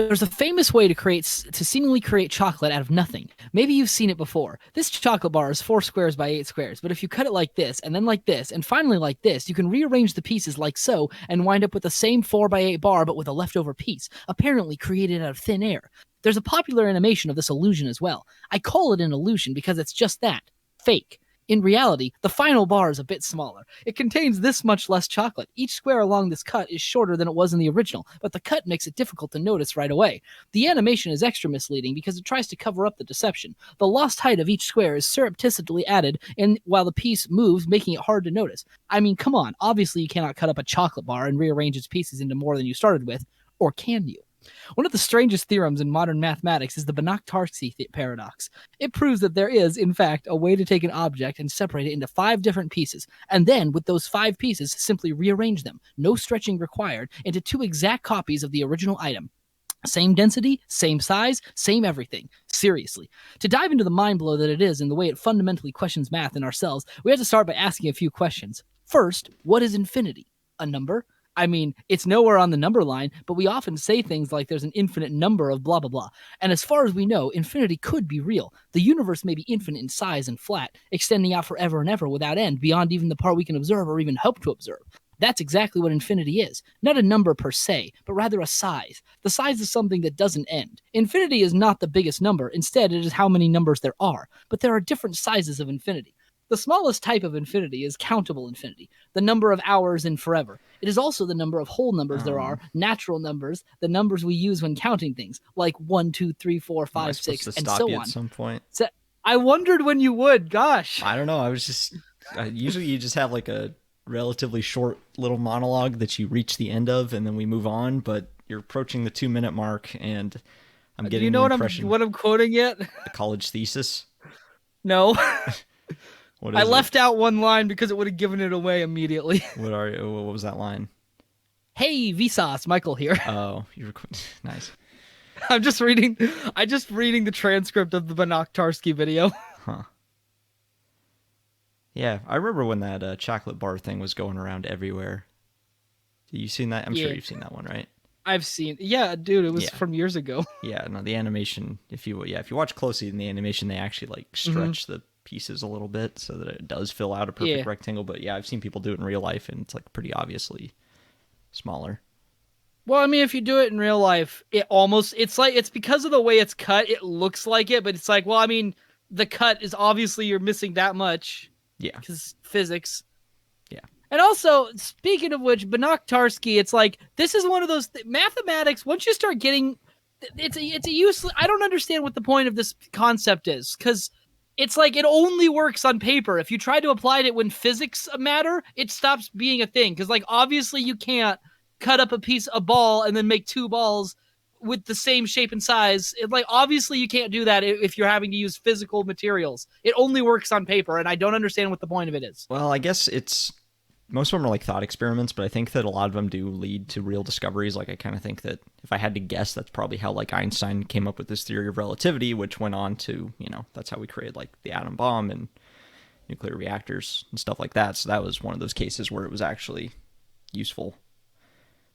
There's a famous way to seemingly create chocolate out of nothing. Maybe you've seen it before. This chocolate bar is 4 squares by 8 squares, but if you cut it like this, and then like this, and finally like this, you can rearrange the pieces like so, and wind up with the same 4 by 8 bar, but with a leftover piece, apparently created out of thin air. There's a popular animation of this illusion as well. I call it an illusion because it's just that. Fake. In reality, the final bar is a bit smaller. It contains this much less chocolate. Each square along this cut is shorter than it was in the original, but the cut makes it difficult to notice right away. The animation is extra misleading because it tries to cover up the deception. The lost height of each square is surreptitiously added in while the piece moves, making it hard to notice. I mean, come on, obviously you cannot cut up a chocolate bar and rearrange its pieces into more than you started with, or can you? One of the strangest theorems in modern mathematics is the Banach-Tarski paradox. It proves that there is, in fact, a way to take an object and separate it into 5 different pieces, and then, with those 5 pieces, simply rearrange them, no stretching required, into 2 exact copies of the original item. Same density, same size, same everything. Seriously. To dive into the mind blow that it is and the way it fundamentally questions math and ourselves, we have to start by asking a few questions. First, what is infinity? A number? I mean, it's nowhere on the number line, but we often say things like there's an infinite number of blah, blah, blah. And as far as we know, infinity could be real. The universe may be infinite in size and flat, extending out forever and ever without end, beyond even the part we can observe or even hope to observe. That's exactly what infinity is. Not a number per se, but rather a size. The size is something that doesn't end. Infinity is not the biggest number. Instead, it is how many numbers there are. But there are different sizes of infinity. The smallest type of infinity is countable infinity, the number of hours in forever. It is also the number of whole numbers there are, natural numbers, the numbers we use when counting things, like 1, 2, 3, 4, 5, 6, and so on. At some point? So, I wondered when you would, gosh. I don't know, usually you just have like a relatively short little monologue that you reach the end of, and then we move on, but you're approaching the 2-minute mark, and I'm getting the impression... Do you know what I'm quoting yet? The college thesis? No. I it? left out one line because it would have given it away immediately. What was that line? Hey, Vsauce, Michael here. Oh, nice. I'm just reading the transcript of the Banach-Tarski video. Huh. Yeah, I remember when that chocolate bar thing was going around everywhere. You seen that? I'm sure you've seen that one, right? I've seen. Yeah, dude, it was from years ago. Yeah, no, the animation. If you watch closely in the animation, they actually like stretch the pieces a little bit so that it does fill out a perfect rectangle. But yeah, I've seen people do it in real life, and it's like pretty obviously smaller. Well, I mean, if you do it in real life, it's because of the way it's cut, it looks like it, but it's like, well, I mean, the cut is obviously you're missing that much. Yeah. Because physics. Yeah. And also, speaking of which, Banach-Tarski, it's like, this is one of those mathematics, once you start getting, it's a useless, I don't understand what the point of this concept is, because it's like it only works on paper. If you try to apply it when physics matter, it stops being a thing. Because like obviously you can't cut up a ball and then make 2 balls with the same shape and size. Obviously you can't do that if you're having to use physical materials. It only works on paper, and I don't understand what the point of it is. Well, I guess most of them are like thought experiments, but I think that a lot of them do lead to real discoveries. Like I kind of think that if I had to guess, that's probably how like Einstein came up with this theory of relativity, which went on to, that's how we created like the atom bomb and nuclear reactors and stuff like that. So that was one of those cases where it was actually useful.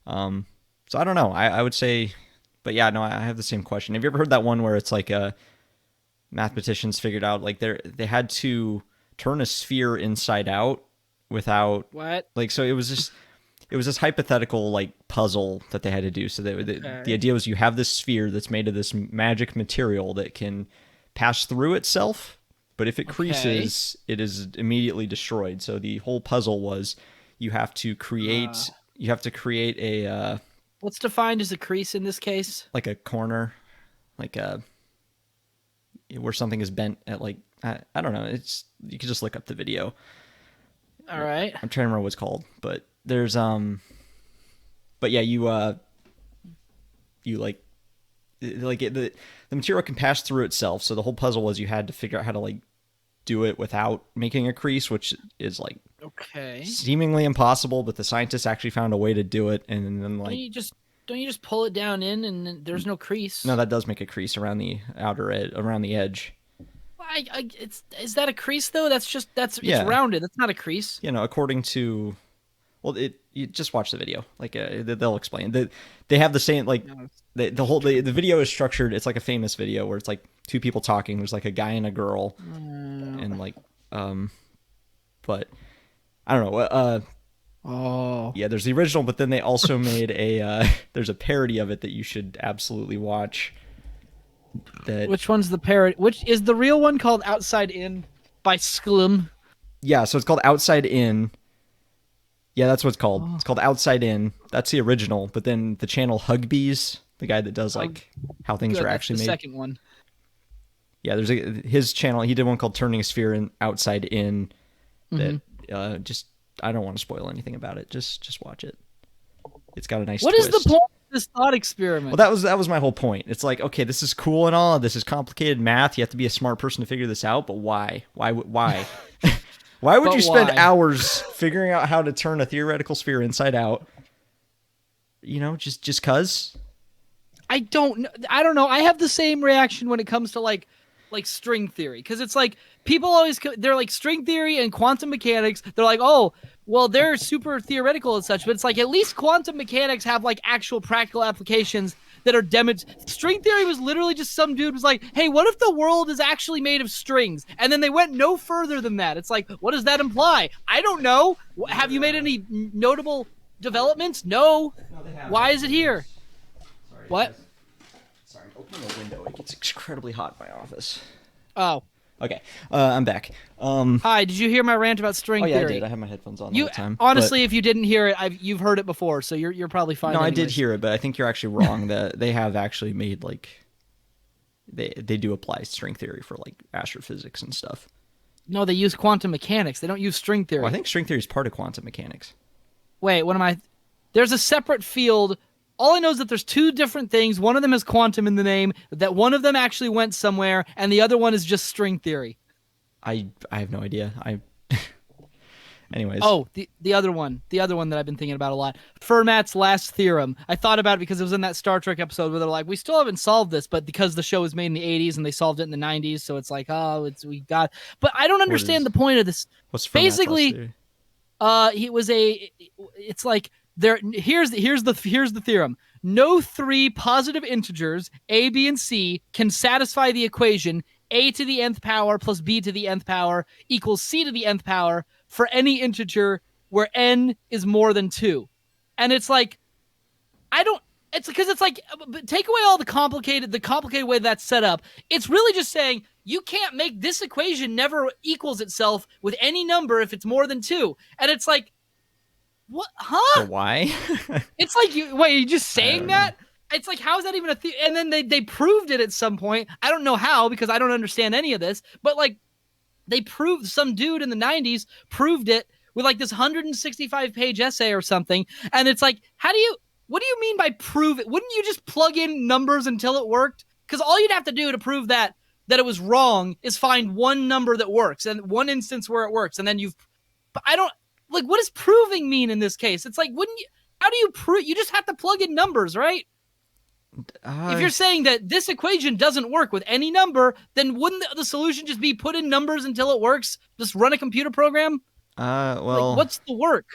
So I don't know. I would say, but yeah, no, I have the same question. Have you ever heard that one where it's like mathematicians figured out like they had to turn a sphere inside out without what? Like, so it was this hypothetical like puzzle that they had to do. So the idea was you have this sphere that's made of this magic material that can pass through itself, but if it creases, it is immediately destroyed. So the whole puzzle was you have to create a what's defined as a crease in this case? Like a corner, like where something is bent at like I don't know. You can just look up the video. All right. I'm trying to remember what it's called, but there's but yeah, you like the material can pass through itself. So the whole puzzle was you had to figure out how to like do it without making a crease, which is like seemingly impossible, but the scientists actually found a way to do it. And then like don't you just pull it down in and there's no crease? No, that does make a crease around the outer edge, around the edge. Is that a crease though? It's rounded. That's not a crease. According to, well, You just watch the video. Like they'll explain. They have the same like the video is structured. It's like a famous video where it's like two people talking. There's like a guy and a girl, and like but I don't know. Yeah, there's the original, but then they also made a there's a parody of it that you should absolutely watch. Which one's the parody? Which is the real one called Outside In by Sklum? Yeah, so it's called Outside In. Yeah, that's what it's called. It's called Outside In. That's the original. But then the channel Hugbees, the guy that does like how things are actually made. The second one. Yeah, there's his channel. He did one called Turning a Sphere Outside In. That just I don't want to spoil anything about it. Just watch it. It's got a nice. What twist. is the point of this thought experiment? Well, that was my whole point. It's like, okay, this is cool and all. This is complicated math. You have to be a smart person to figure this out. But why? Why? Why would you spend hours figuring out how to turn a theoretical sphere inside out? You know, just cause? I don't know. I have the same reaction when it comes to like string theory, because it's like people always they're like string theory and quantum mechanics. They're like, oh, well, they're super theoretical and such, but it's like at least quantum mechanics have like actual practical applications that are demonstrated. String theory was literally just some dude was like, hey, what if the world is actually made of strings? And then they went no further than that. It's like, what does that imply? I don't know. Have you made any notable developments? No. Why is it here? Sorry, what? Guys. Sorry, I'm opening the window. It gets incredibly hot in my office. Oh. Okay, I'm back. Hi, did you hear my rant about string theory? Oh yeah, I did. I have my headphones on all the time. Honestly, if you didn't hear it, you've heard it before, so you're probably fine. No, anyways. I did hear it, but I think you're actually wrong. That they have actually made like they do apply string theory for like astrophysics and stuff. No, they use quantum mechanics. They don't use string theory. Well, I think string theory is part of quantum mechanics. Wait, what am I? There's a separate field. All I know is that there's two different things. One of them has quantum in the name, that one of them actually went somewhere, and the other one is just string theory. I have no idea. Anyways. Oh, the other one that I've been thinking about a lot. Fermat's last theorem. I thought about it because it was in that Star Trek episode where they're like, we still haven't solved this, but because the show was made in the 80s and they solved it in the 90s, so it's like, we got. But I don't understand the point of this. What's Fermat's basically? It's like here's the theorem. No three positive integers, a, b, and c, can satisfy the equation a to the nth power plus b to the nth power equals c to the nth power for any integer where n is more than 2. And it's like, it's because it's like, take away all the complicated way that's set up. It's really just saying you can't make this equation never equals itself with any number if it's more than 2. And it's like, what? Huh? So why? It's like, you're just saying that? It's like, how is that even a thing? And then they proved it at some point. I don't know how, because I don't understand any of this, but like they proved, some dude in the 90s proved it with like this 165 page essay or something. And it's like, what do you mean by prove it? Wouldn't you just plug in numbers until it worked? Because all you'd have to do to prove that it was wrong is find one number that works and one instance where it works. And then but I don't, like, what does proving mean in this case? It's like, how do you prove? You just have to plug in numbers, right? If you're saying that this equation doesn't work with any number, then wouldn't the solution just be put in numbers until it works? Just run a computer program? Well, like, what's the work?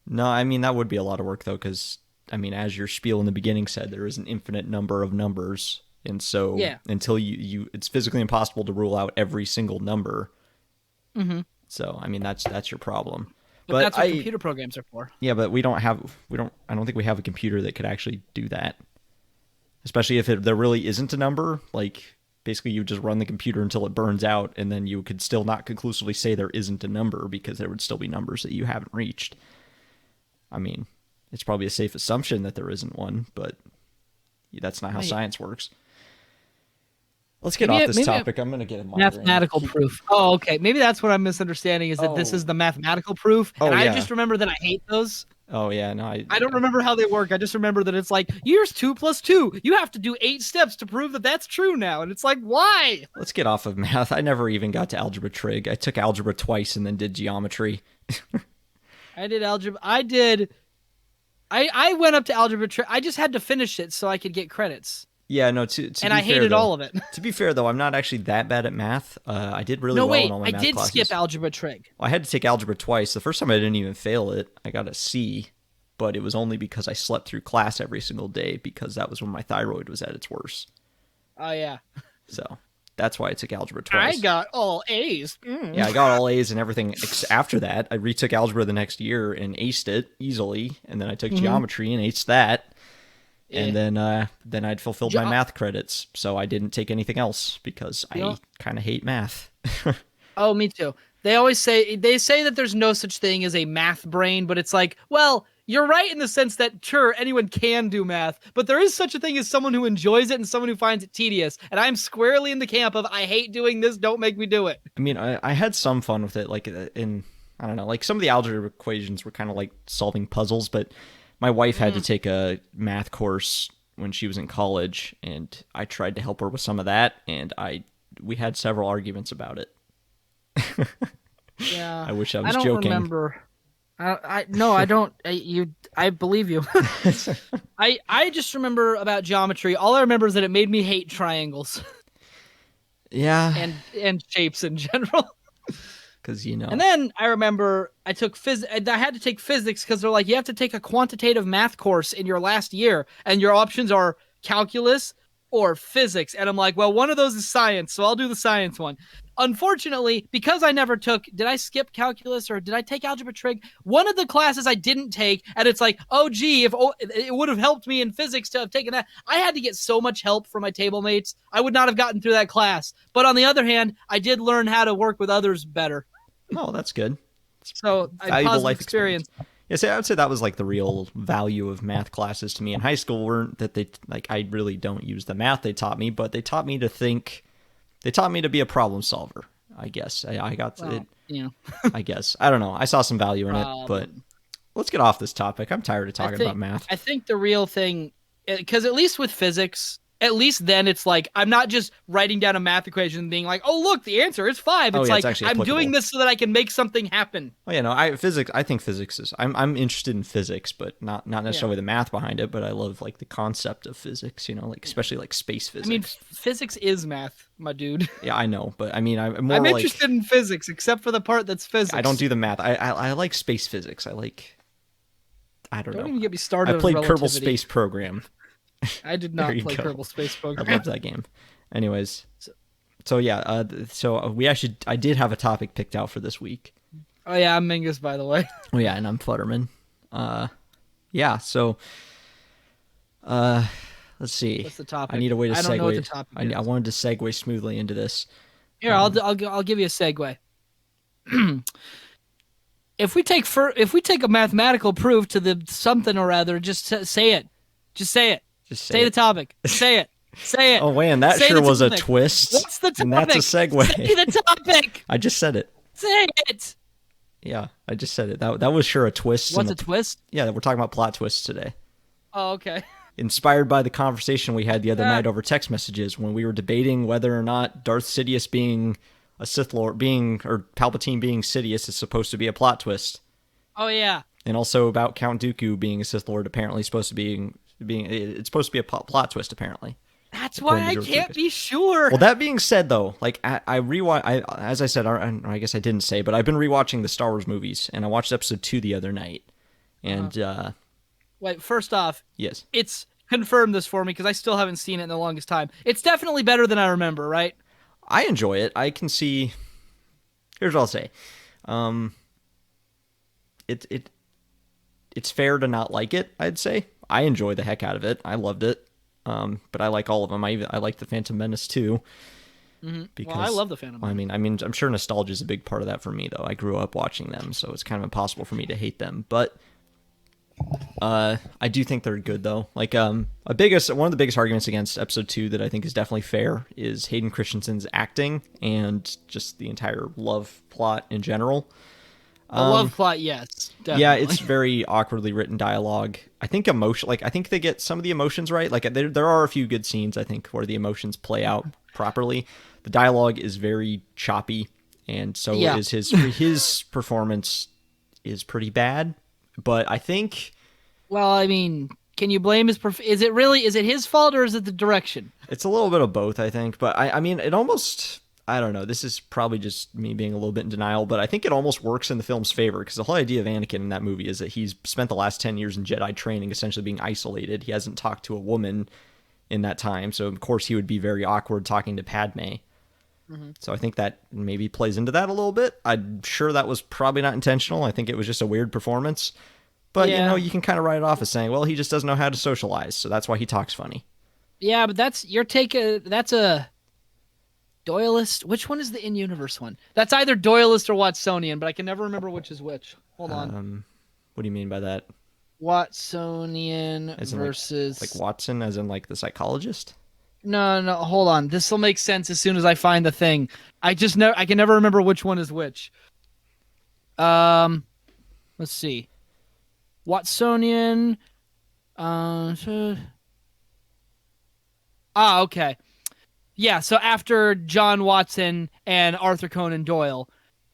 No, I mean, that would be a lot of work, though, because, I mean, as your spiel in the beginning said, there is an infinite number of numbers. And so until it's physically impossible to rule out every single number. Mm-hmm. So, I mean, that's your problem. But that's what computer programs are for. Yeah, but I don't think we have a computer that could actually do that. Especially if there really isn't a number, like basically you just run the computer until it burns out, and then you could still not conclusively say there isn't a number because there would still be numbers that you haven't reached. I mean, it's probably a safe assumption that there isn't one, but that's not how science works. Let's get off this topic. I'm going to get a mathematical proof. Oh, okay. Maybe that's what I'm misunderstanding, is that this is the mathematical proof. And I just remember that I hate those. Oh, yeah. No, I don't remember how they work. I just remember that it's like, here's 2 + 2. You have to do 8 steps to prove that that's true now. And it's like, why? Let's get off of math. I never even got to algebra trig. I took algebra twice and then did geometry. I did algebra. I went up to algebra trig. I just had to finish it so I could get credits. Yeah, no, to and I hated all of it. To be fair, though, I'm not actually that bad at math. I did really well in all my math classes. I did skip algebra trig. Well, I had to take algebra twice. The first time I didn't even fail it. I got a C. but it was only because I slept through class every single day because that was when my thyroid was at its worst. Oh, yeah. So that's why I took algebra I twice. got all A's. Yeah, I got all A's and everything. After that, I retook algebra the next year and aced it easily, and then I took geometry and aced that. And then I'd fulfilled my math credits, so I didn't take anything else because I kind of hate math. Oh, me too. They say that there's no such thing as a math brain, but it's like, well, you're right in the sense that sure, anyone can do math, but there is such a thing as someone who enjoys it and someone who finds it tedious. And I'm squarely in the camp of I hate doing this, don't make me do it. I mean, I had some fun with it, like I don't know, like some of the algebra equations were kind of like solving puzzles, but my wife had to take a math course when she was in college, and I tried to help her with some of that, and we had several arguments about it. Yeah, I wish I was don't joking. Remember. No, I don't. I believe you. I just remember about geometry. All I remember is that it made me hate triangles. Yeah, and shapes in general. Because And then I remember I took I had to take physics because they're like, you have to take a quantitative math course in your last year, and your options are calculus or physics. And I'm like, well, one of those is science, so I'll do the science one. Unfortunately, because I never took, did I skip calculus or did I take algebra trig? One of the classes I didn't take, and it's like, oh, gee, if it would have helped me in physics to have taken that. I had to get so much help from my table mates. I would not have gotten through that class. But on the other hand, I did learn how to work with others better. Oh, that's good. So I positive life experience. Yes, I would say that was like the real value of math classes to me in high school. Weren't that they like I really don't use the math they taught me, but they taught me to think. They taught me to be a problem solver. I guess I got it. Yeah. I guess I don't know. I saw some value in it, but let's get off this topic. I'm tired of talking about math. I think the real thing, because at least with physics, at least then it's like I'm not just writing down a math equation and being like, oh look, the answer is 5. It's like it's I'm doing this so that I can make something happen. Oh yeah, no, I think physics is. I'm interested in physics, but not necessarily the math behind it. But I love like the concept of physics. Like especially like space physics. I mean, physics is math, my dude. Yeah, I know, but I mean, I'm interested in physics, except for the part that's physics. I don't do the math. I like space physics. I don't know. Don't even get me started. I played Kerbal Space Program. I did not play Kerbal Space Program. I love that game. Anyways, so yeah, I did have a topic picked out for this week. Oh yeah, I'm Mingus, by the way. Oh yeah, and I'm Futterman. Yeah, so let's see. What's the topic? I need a way to segue. I don't know what the topic is. I wanted to segue smoothly into this. Here, I'll give you a segue. If we take a mathematical proof to the something or other, just say it. Just say it. Just say the topic. Say it. Say it. Oh man, that sure was a twist. What's the topic? And that's a segue. Say the topic. I just said it. Say it. Yeah, I just said it. That was sure a twist. What's a twist? Yeah, we're talking about plot twists today. Oh, okay. Inspired by the conversation we had the other night over text messages when we were debating whether or not Darth Sidious being a Sith Lord or Palpatine being Sidious is supposed to be a plot twist. Oh yeah. And also about Count Dooku being a Sith Lord apparently supposed to be it's supposed to be a plot twist apparently. That's why I can't be sure. Well, that being said, though, like as I said, I guess I didn't say, but I've been rewatching the Star Wars movies, and I watched episode 2 the other night. And wait, first off, yes, it's confirmed this for me because I still haven't seen it in the longest time. It's definitely better than I remember, right? I enjoy it. I can see. Here's what I'll say. It's fair to not like it. I'd say I enjoy the heck out of it. I loved it. But I like all of them. I like the Phantom Menace too. Mm-hmm. Because I love the Phantom Menace. I mean, I'm sure nostalgia is a big part of that for me, though. I grew up watching them, so it's kind of impossible for me to hate them. But I do think they're good, though. Like one of the biggest arguments against Episode 2 that I think is definitely fair is Hayden Christensen's acting and just the entire love plot in general. The love plot, yes, definitely. Yeah, it's very awkwardly written dialogue. I think I think they get some of the emotions right. Like there are a few good scenes, I think, where the emotions play out properly. The dialogue is very choppy, and so is his performance is pretty bad. But I think, well, I mean, can you blame his? Is it his fault or is it the direction? It's a little bit of both, I think. But I mean, it almost. I don't know. This is probably just me being a little bit in denial, but I think it almost works in the film's favor because the whole idea of Anakin in that movie is that he's spent the last 10 years in Jedi training, essentially being isolated. He hasn't talked to a woman in that time, so of course he would be very awkward talking to Padme. So I think that maybe plays into that a little bit. I'm sure that was probably not intentional. I think it was just a weird performance. But, Yeah. you can kind of write it off as saying, well, he just doesn't know how to socialize, so that's why he talks funny. Yeah, but that's your take. That's a Doyleist. Which one is the in-universe one? That's either Doyleist or Watsonian, but I can never remember which is which. Hold on. What do you mean by that? Watsonian As in versus like Watson, as in like the psychologist? No, hold on. This will make sense as soon as I find the thing. I can never remember which one is which. Let's see. Watsonian. Okay. Yeah, so after John Watson and Arthur Conan Doyle,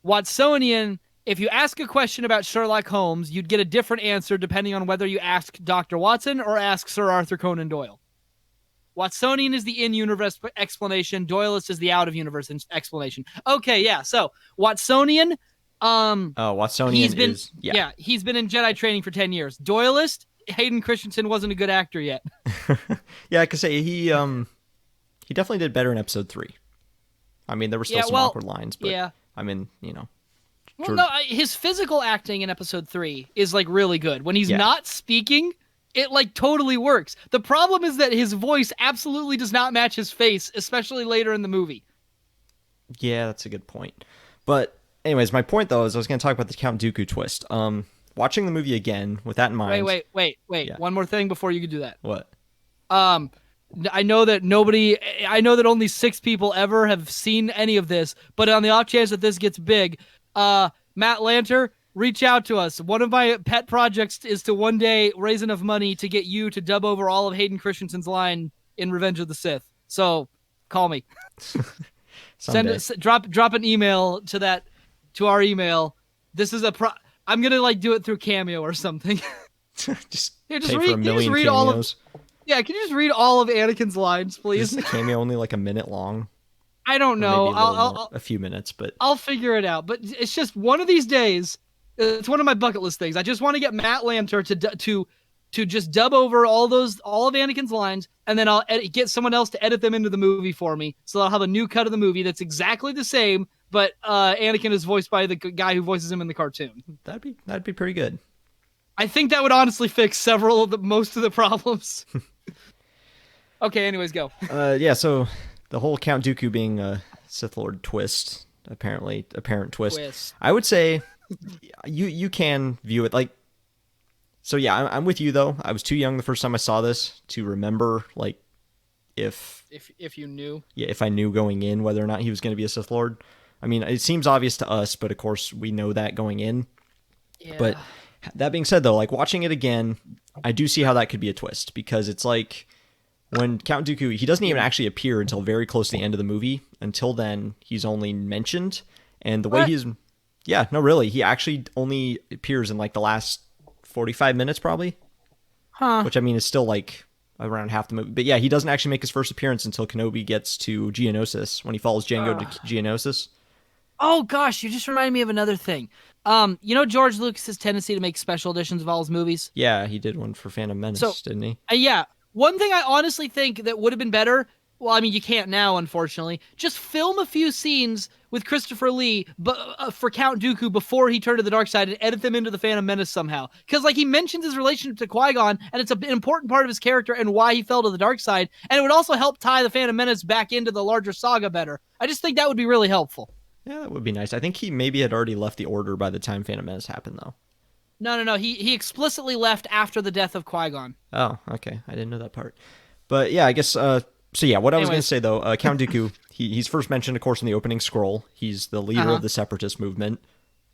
Watsonian, if you ask a question about Sherlock Holmes, you'd get a different answer depending on whether you ask Dr. Watson or ask Sir Arthur Conan Doyle. Watsonian is the in-universe explanation. Doyleist is the out-of-universe explanation. Okay, yeah. So Watsonian, Watsonian he's been in Jedi training for 10 years. Doyleist, Hayden Christensen wasn't a good actor yet. Yeah, I could say he definitely did better in episode 3. I mean, there were still some awkward lines, but yeah. I mean, Well, no, his physical acting in episode 3 is like really good. When he's not speaking, it like totally works. The problem is that his voice absolutely does not match his face, especially later in the movie. Yeah, that's a good point. But anyways, my point though is I was going to talk about the Count Dooku twist. Watching the movie again with that in mind. Wait. Yeah. One more thing before you can do that. What? I know that only 6 people ever have seen any of this, but on the off chance that this gets big, Matt Lanter, reach out to us. One of my pet projects is to one day raise enough money to get you to dub over all of Hayden Christensen's line in Revenge of the Sith. So call me. Drop an email to our email. This is I'm gonna like do it through Cameo or something. just pay for a million read cameos. Yeah, can you just read all of Anakin's lines, please? Is the cameo only like a minute long? I don't know. Maybe a few minutes, but I'll figure it out. But it's just one of these days. It's one of my bucket list things. I just want to get Matt Lanter to just dub over all of Anakin's lines, and then I'll get someone else to edit them into the movie for me, so I'll have a new cut of the movie that's exactly the same, but Anakin is voiced by the guy who voices him in the cartoon. That'd be pretty good. I think that would honestly fix most of the problems. Okay, anyways, go. So the whole Count Dooku being a Sith Lord twist, apparent twist. I would say you can view it like. So yeah, I'm with you though. I was too young the first time I saw this to remember like if you knew. Yeah, if I knew going in whether or not he was going to be a Sith Lord. I mean, it seems obvious to us, but of course we know that going in. Yeah. But that being said though, like watching it again, I do see how that could be a twist because it's like when Count Dooku, he doesn't even actually appear until very close to the end of the movie. Until then, he's only mentioned. And the way yeah, no, really. He actually only appears in like the last 45 minutes probably. Huh. Which I mean is still like around half the movie. But yeah, he doesn't actually make his first appearance until Kenobi gets to Geonosis, when he follows Jango to Geonosis. Oh gosh, you just reminded me of another thing. George Lucas's tendency to make special editions of all his movies? Yeah, he did one for Phantom Menace, didn't he? Yeah. One thing I honestly think that would have been better, well, I mean, you can't now, unfortunately, just film a few scenes with Christopher Lee for Count Dooku before he turned to the dark side and edit them into the Phantom Menace somehow. Because, like, he mentions his relationship to Qui-Gon, and it's an important part of his character and why he fell to the dark side, and it would also help tie the Phantom Menace back into the larger saga better. I just think that would be really helpful. Yeah, that would be nice. I think he maybe had already left the Order by the time Phantom Menace happened, though. No. He explicitly left after the death of Qui-Gon. Oh, okay. I didn't know that part. But yeah, I guess, so yeah, what I was going to say though, Count Dooku, he's first mentioned, of course, in the opening scroll. He's the leader of the Separatist movement.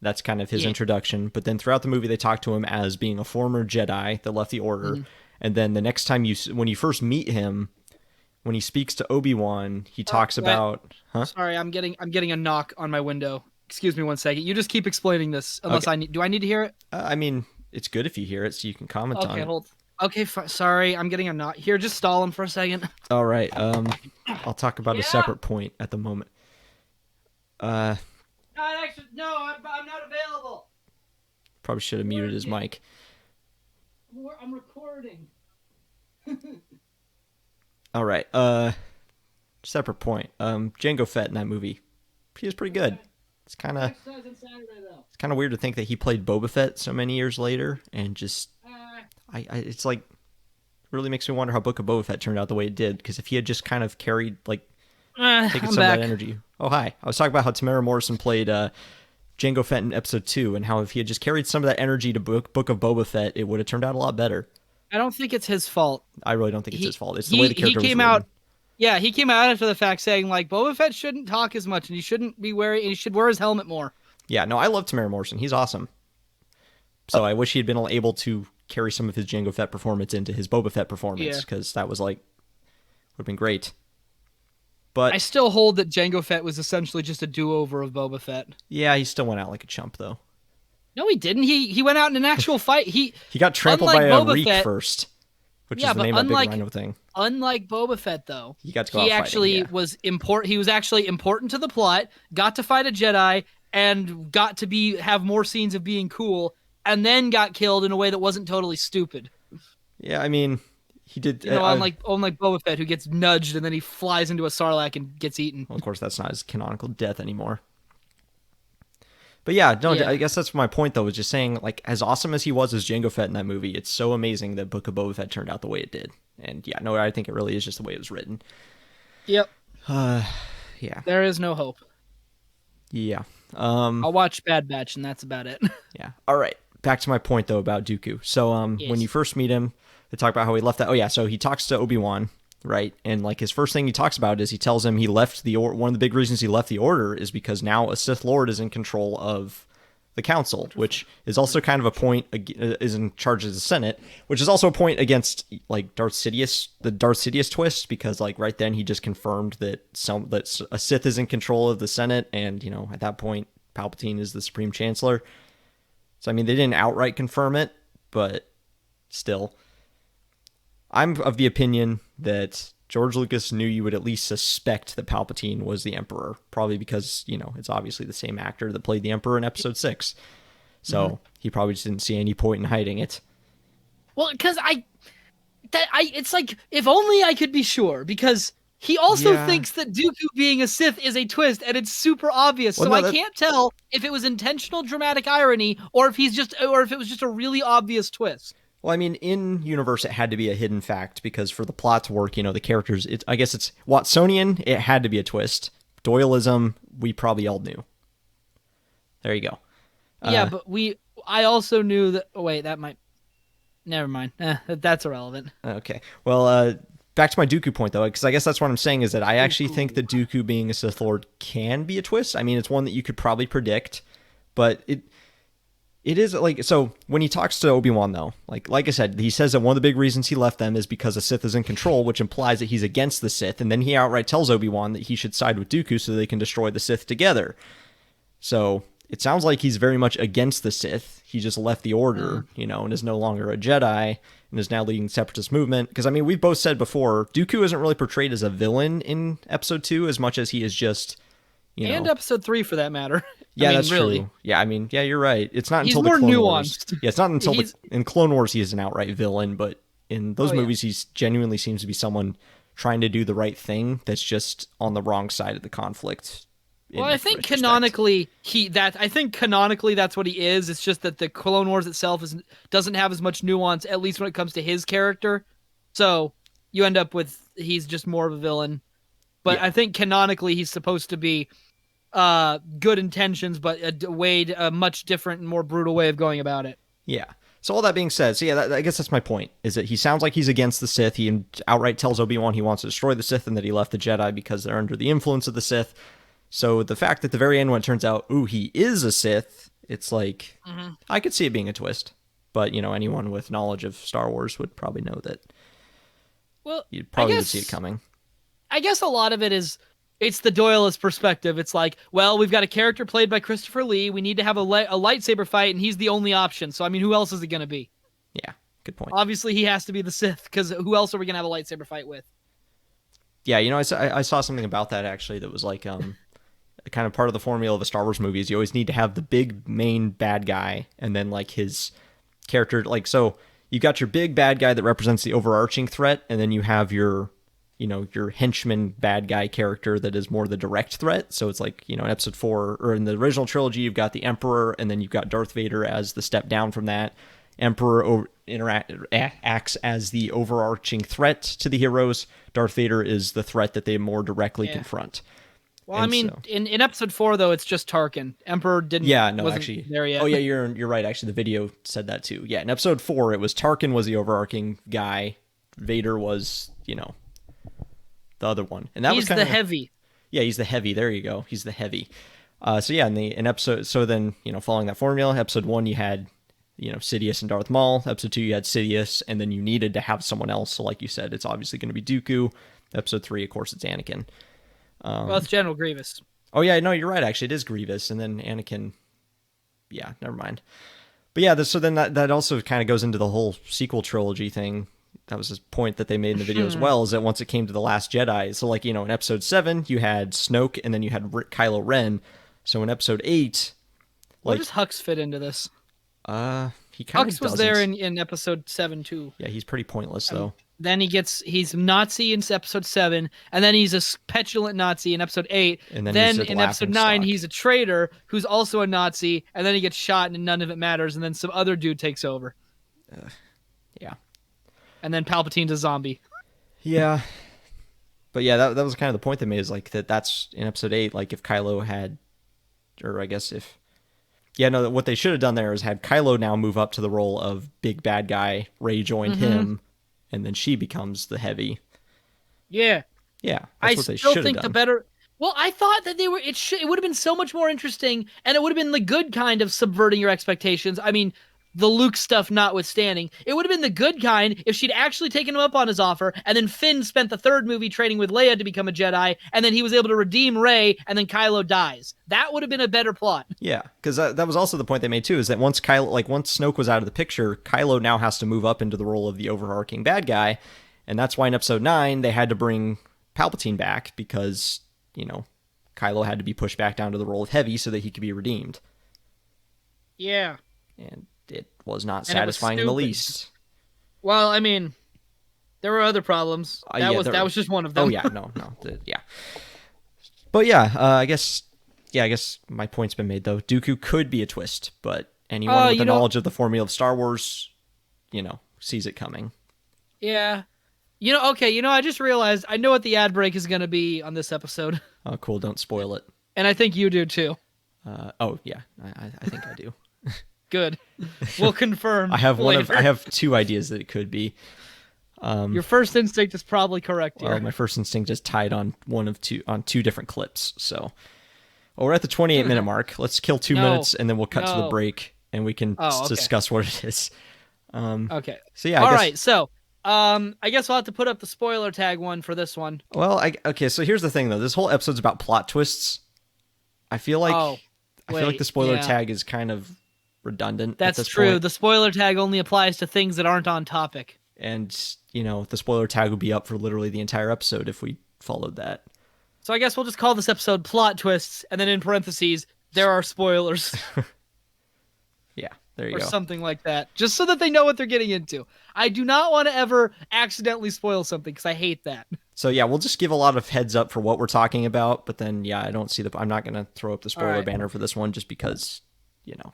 That's kind of his introduction. But then throughout the movie, they talk to him as being a former Jedi that left the Order. Mm-hmm. And then the next time when you first meet him, when he speaks to Obi-Wan, he talks about, Sorry, I'm getting a knock on my window. Excuse me one second. You just keep explaining this, unless do I need to hear it? I mean, it's good if you hear it, so you can comment on it. Okay, hold. Okay, sorry, I'm getting a knock. Here, just stall him for a second. All right. I'll talk about a separate point at the moment. Uh, Not actually. No, I'm not available. Probably should have muted his Working. mic. I'm recording. All right. Separate point. Jango Fett in that movie, he was pretty good. Okay. It's kind of Exercise on Saturday though. it's kind of weird to think that he played Boba Fett so many years later, and just Uh, it's like really makes me wonder how Book of Boba Fett turned out the way it did. Because if he had just kind of carried like taken I'm some of that back. energy. Oh hi, I was talking about how Tamara Morrison played Jango Fett in episode 2, and how if he had just carried some of that energy to Book of Boba Fett, it would have turned out a lot better. I don't think it's his fault. I really don't think it's He his fault. It's the way he the he character was came written. out. Yeah, he came out after the fact saying like Boba Fett shouldn't talk as much and he shouldn't be wearing. He should wear his helmet more. Yeah, no, I love Tamara Morrison. He's awesome. So I wish he had been able to carry some of his Jango Fett performance into his Boba Fett performance, because that was like would have been great. But I still hold that Jango Fett was essentially just a do-over of Boba Fett. yeah, he still went out like a chump though. No, he didn't. He went out in an actual fight. He got trampled by unlike a Boba Reek Fett, first, which yeah, is the but name of that big rhino thing. unlike Boba Fett though, He got to go he out actually fighting, was important. He was actually important to the plot. Got to fight a Jedi and got to have more scenes of being cool, and then got killed in a way that wasn't totally stupid. Yeah, I mean, he did. You know, unlike Boba Fett, who gets nudged and then he flies into a sarlacc and gets eaten. Well, of course, that's not his canonical death anymore. But yeah, no, Yeah. I guess that's my point though. Was just saying, like, as awesome as he was as Jango Fett in that movie, it's so amazing that Book of Boba Fett turned out the way it did. And yeah, no, I think it really is just the way it was written. Yep. Yeah. There is no hope. Yeah. I'll watch Bad Batch and that's about it. Yeah. All right. Back to my point though about Dooku. So Yes. when you first meet him, they talk about how he left that. Oh yeah. So he talks to Obi-Wan, right? And like his first thing he talks about is he tells him he left the one of the big reasons he left the Order is because now a Sith Lord is in control of the Council, which is also kind of a point, is in charge of the Senate, which is also a point against like the Darth Sidious twist, because like right then he just confirmed that a Sith is in control of the Senate, and you know at that point Palpatine is the Supreme Chancellor. So I mean they didn't outright confirm it, but still. I'm of the opinion that George Lucas knew you would at least suspect that Palpatine was the Emperor, probably because, you know, it's obviously the same actor that played the Emperor in Episode 6. So he probably just didn't see any point in hiding it. Well, because it's like, if only I could be sure, because he also thinks that Dooku being a Sith is a twist, and it's super obvious. Well, so no, I can't tell if it was intentional dramatic irony or if it was just a really obvious twist. Well, I mean, in universe, it had to be a hidden fact because for the plot to work, you know, the characters, I guess it's Watsonian, it had to be a twist. Doyleism, we probably all knew. There you go. Yeah, but I also knew that, oh wait, that might, never mind. That's irrelevant. Okay. Well, back to my Dooku point, though, because I guess that's what I'm saying is that I actually think that Dooku being a Sith Lord can be a twist. I mean, it's one that you could probably predict, but it is like, so when he talks to Obi-Wan though, like I said, he says that one of the big reasons he left them is because the Sith is in control, which implies that he's against the Sith, and then he outright tells Obi-Wan that he should side with Dooku so they can destroy the Sith together. So it sounds like he's very much against the Sith. He just left the Order, you know, and is no longer a Jedi and is now leading the Separatist movement. Because I mean, we've both said before, Dooku isn't really portrayed as a villain in Episode 2 as much as he is just, you know, and Episode 3 for that matter. Yeah, I mean, that's really. true. Yeah, I mean, yeah, you're right. It's not He's until more the Clone nuanced. Wars. Yeah, it's not until in Clone Wars he is an outright villain, but in those movies he genuinely seems to be someone trying to do the right thing that's just on the wrong side of the conflict. Well, I think canonically that's what he is. It's just that the Clone Wars itself doesn't have as much nuance, at least when it comes to his character. So you end up with he's just more of a villain. But I think canonically he's supposed to be good intentions, but a much different and more brutal way of going about it. Yeah. So all that being said, so yeah, I guess that's my point, is that he sounds like he's against the Sith. He outright tells Obi-Wan he wants to destroy the Sith and that he left the Jedi because they're under the influence of the Sith. So the fact that at the very end when it turns out, ooh, he is a Sith, it's like, I could see it being a twist. But, you know, anyone with knowledge of Star Wars would probably know that. Well, you probably would see it coming. I guess a lot of it is, it's the Doyleist perspective. It's like, well, we've got a character played by Christopher Lee. We need to have a lightsaber fight, and he's the only option. So, I mean, who else is it going to be? Yeah, good point. Obviously, he has to be the Sith, because who else are we going to have a lightsaber fight with? Yeah, you know, I saw something about that, actually, that was like, kind of part of the formula of a Star Wars movie is you always need to have the big main bad guy and then like his character. Like, so you've got your big bad guy that represents the overarching threat, and then you have your, your henchman bad guy character that is more the direct threat. So it's like, in episode 4 or in the original trilogy, you've got the Emperor, and then you've got Darth Vader as the step down from that. Emperor acts as the overarching threat to the heroes. Darth Vader is the threat that they more directly confront. Well, and I mean, so, in episode 4 though, it's just Tarkin. Emperor didn't. Yeah, no, wasn't actually, there yet. Oh yeah, you're right. Actually, the video said that too. Yeah, in episode 4, it was Tarkin was the overarching guy. Vader was, the other one, and that he's was kind the of heavy. Yeah, he's the heavy. There you go. He's the heavy. So yeah, in episode, so then following that formula, episode 1 you had Sidious and Darth Maul. Episode 2 you had Sidious, and then you needed to have someone else. So like you said, it's obviously going to be Dooku. Episode 3, of course, it's Anakin. Well, it's General Grievous. Oh yeah, no, you're right. Actually, it is Grievous, and then Anakin. Yeah, never mind. But yeah, so then that also kind of goes into the whole sequel trilogy thing. That was the point that they made in the video as well, is that once it came to The Last Jedi, so like, in episode 7, you had Snoke, and then you had Kylo Ren. So in episode 8... Where does Hux fit into this? He kind of Hux was there in episode 7 too. Yeah, he's pretty pointless though. Then he's Nazi in episode 7, and then he's a petulant Nazi in episode 8. And then in episode 9, he's a traitor who's also a Nazi, and then he gets shot and none of it matters, and then some other dude takes over. Yeah. And then Palpatine's a zombie. Yeah. But yeah, that was kind of the point they made, is like that's in episode 8, like if Kylo had, or I guess if, yeah, no, what they should have done there is had Kylo now move up to the role of big bad guy, Rey joined him, and then she becomes the heavy. Yeah. Yeah, that's what they should have done. The better... Well, I thought that it would have been so much more interesting, and it would have been the good kind of subverting your expectations. I mean, the Luke stuff notwithstanding, it would have been the good kind if she'd actually taken him up on his offer, and then Finn spent the 3rd movie training with Leia to become a Jedi, and then he was able to redeem Rey, and then Kylo dies. That would have been a better plot. Yeah, because that was also the point they made too, is that once Snoke was out of the picture, Kylo now has to move up into the role of the overarching bad guy, and that's why in episode 9 they had to bring Palpatine back, because, Kylo had to be pushed back down to the role of heavy so that he could be redeemed. Yeah. And it was not satisfying in the least. Well, I mean, there were other problems. That was just one of them. Oh yeah, no, yeah. But yeah, I guess my point's been made though. Dooku could be a twist, but anyone with the knowledge of the formula of Star Wars, sees it coming. Yeah. I just realized I know what the ad break is going to be on this episode. Oh, cool. Don't spoil it. And I think you do too. Oh yeah, I think I do. Good. We'll confirm. I have 2 ideas that it could be. Your first instinct is probably correct here. Well, my first instinct is tied on 2 different clips. So, we're at the 28-minute mark. Let's kill 2 minutes, and then we'll cut to the break, and we can discuss what it is. Okay. So yeah. All right. So, I guess we'll have to put up the spoiler tag one for this one. Well, okay. So here's the thing, though. This whole episode's about plot twists. I feel like the spoiler tag is kind of redundant. That's true. The spoiler tag only applies to things that aren't on topic. And, the spoiler tag would be up for literally the entire episode if we followed that. So I guess we'll just call this episode Plot Twists, and then in parentheses, there are spoilers. Yeah, there you go. Or something like that, just so that they know what they're getting into. I do not want to ever accidentally spoil something, because I hate that. So yeah, we'll just give a lot of heads up for what we're talking about, but then, yeah, I don't see I'm not going to throw up the spoiler banner for this one just because...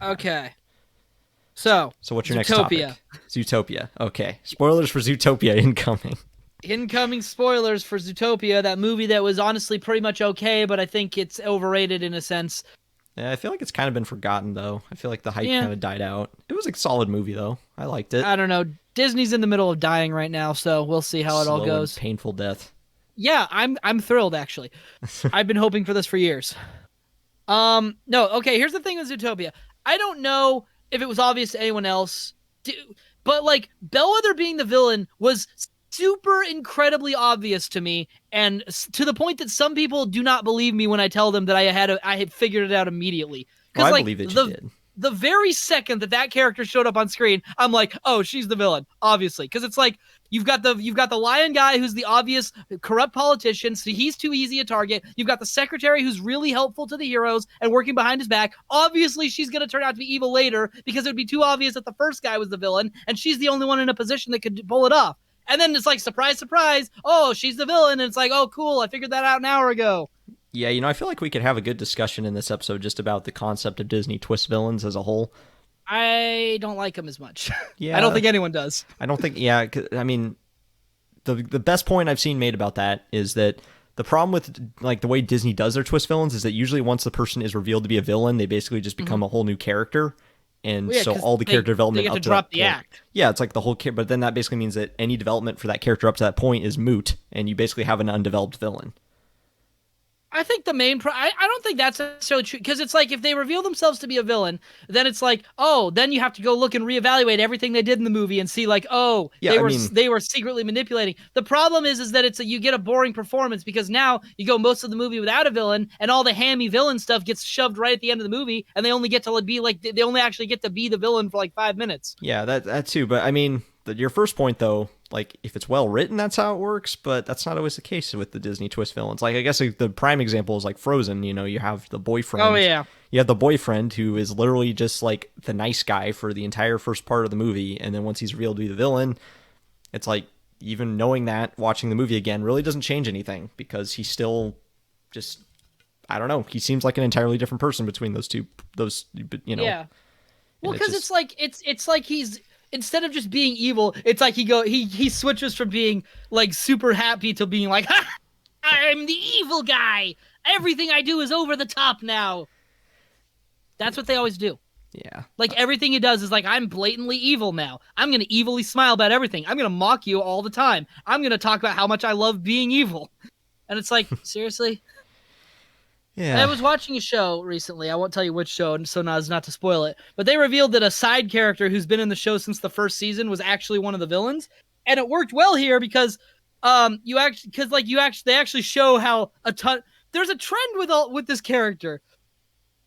Okay. So what's your next topic? Zootopia. Okay. Spoilers for Zootopia incoming. Incoming spoilers for Zootopia, that movie that was honestly pretty much okay, but I think it's overrated in a sense. Yeah, I feel like it's kind of been forgotten, though. I feel like the hype kind of died out. It was a solid movie, though. I liked it. I don't know. Disney's in the middle of dying right now, so we'll see how it all goes. And painful death. Yeah, I'm thrilled, actually. I've been hoping for this for years. No, okay, here's the thing with Zootopia. I don't know if it was obvious to anyone else, but, Bellwether being the villain was super incredibly obvious to me, and to the point that some people do not believe me when I tell them that I had figured it out immediately. Because I believe that you did. The very second that character showed up on screen, I'm like, oh, she's the villain, obviously. Because it's like, You've got the lion guy who's the obvious corrupt politician, so he's too easy a target. You've got the secretary who's really helpful to the heroes and working behind his back. Obviously, she's going to turn out to be evil later because it would be too obvious that the first guy was the villain, and she's the only one in a position that could pull it off. And then it's like, surprise, surprise, oh, she's the villain, and it's like, oh, cool, I figured that out an hour ago. Yeah, I feel like we could have a good discussion in this episode just about the concept of Disney twist villains as a whole. I don't like them as much. Yeah, I don't think anyone does. I don't think. Yeah, I mean, the best point I've seen made about that is that the problem with like the way Disney does their twist villains is that usually once the person is revealed to be a villain, they basically just become a whole new character, and Well, yeah, so 'cause all the character development they get up to to drop that the point, act. yeah, it's like the whole. But then that basically means that any development for that character up to that point is moot, and you basically have an undeveloped villain. I think the main I don't think that's necessarily true, because it's like if they reveal themselves to be a villain, then it's like, oh, then you have to go look and reevaluate everything they did in the movie and see like, oh, Yeah, they were secretly manipulating. The problem is that you get a boring performance because now you go most of the movie without a villain and all the hammy villain stuff gets shoved right at the end of the movie, and they only get to be like they only actually get to be the villain for like 5 minutes. Yeah, that too. But I mean, your first point though, like if it's well written, that's how it works. But that's not always the case with the Disney twist villains. Like I guess the prime example is like Frozen. You have the boyfriend. Oh yeah. You have the boyfriend who is literally just like the nice guy for the entire first part of the movie, and then once he's revealed to be the villain, it's like even knowing that, watching the movie again really doesn't change anything because he's still just, I don't know. He seems like an entirely different person between those two. Yeah. Well, because it's like he's, instead of just being evil, it's like he switches from being like super happy to being like, ha, I'm the evil guy. Everything I do is over the top now. That's what they always do. Yeah. Like everything he does is like, I'm blatantly evil now. I'm going to evilly smile about everything. I'm going to mock you all the time. I'm going to talk about how much I love being evil. And it's like, seriously? Yeah. I was watching a show recently. I won't tell you which show, so as not to spoil it. But they revealed that a side character who's been in the show since the first season was actually one of the villains, and it worked well here because they actually show how there's a trend with this character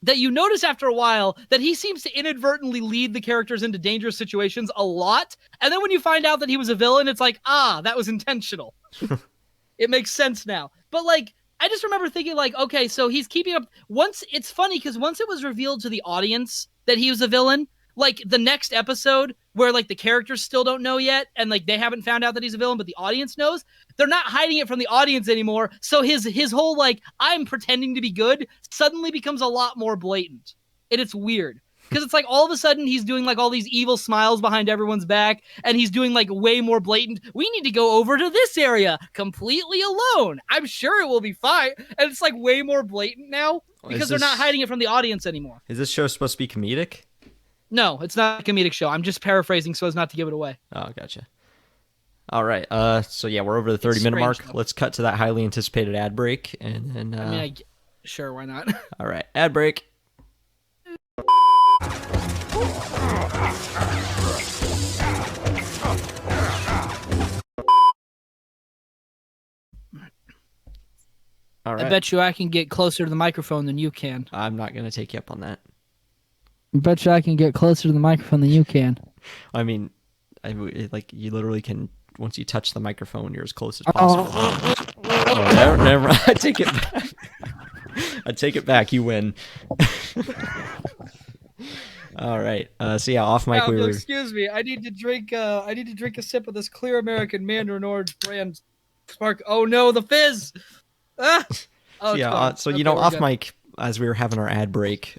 that you notice after a while that he seems to inadvertently lead the characters into dangerous situations a lot, and then when you find out that he was a villain, it's like, that was intentional. It makes sense now. But like, I just remember thinking like, okay, so he's keeping up. It's funny because once it was revealed to the audience that he was a villain, like the next episode where like the characters still don't know yet and like they haven't found out that he's a villain, but the audience knows, they're not hiding it from the audience anymore. So his whole like, I'm pretending to be good suddenly becomes a lot more blatant. And it's weird. Because it's like all of a sudden he's doing like all these evil smiles behind everyone's back, and he's doing like way more blatant, we need to go over to this area completely alone. I'm sure it will be fine. And it's like way more blatant now because they're not hiding it from the audience anymore. Is this show supposed to be comedic? No, it's not a comedic show. I'm just paraphrasing so as not to give it away. Oh, gotcha. All right. So yeah, we're over the 30-minute mark. Though. Let's cut to that highly anticipated ad break, and then. Sure, why not? All right, ad break. All right. I bet you I can get closer to the microphone than you can. I'm not going to take you up on that. I bet you I can get closer to the microphone than you can. I mean, like you literally can, once you touch the microphone, you're as close as possible. Oh, never. I take it back. I take it back. You win. All right. So yeah, off mic. Excuse me. I need to drink. I need to drink a sip of this clear American Mandarin Orange brand spark. Oh no, the fizz. Ah. Oh, yeah. So okay, off mic, as we were having our ad break.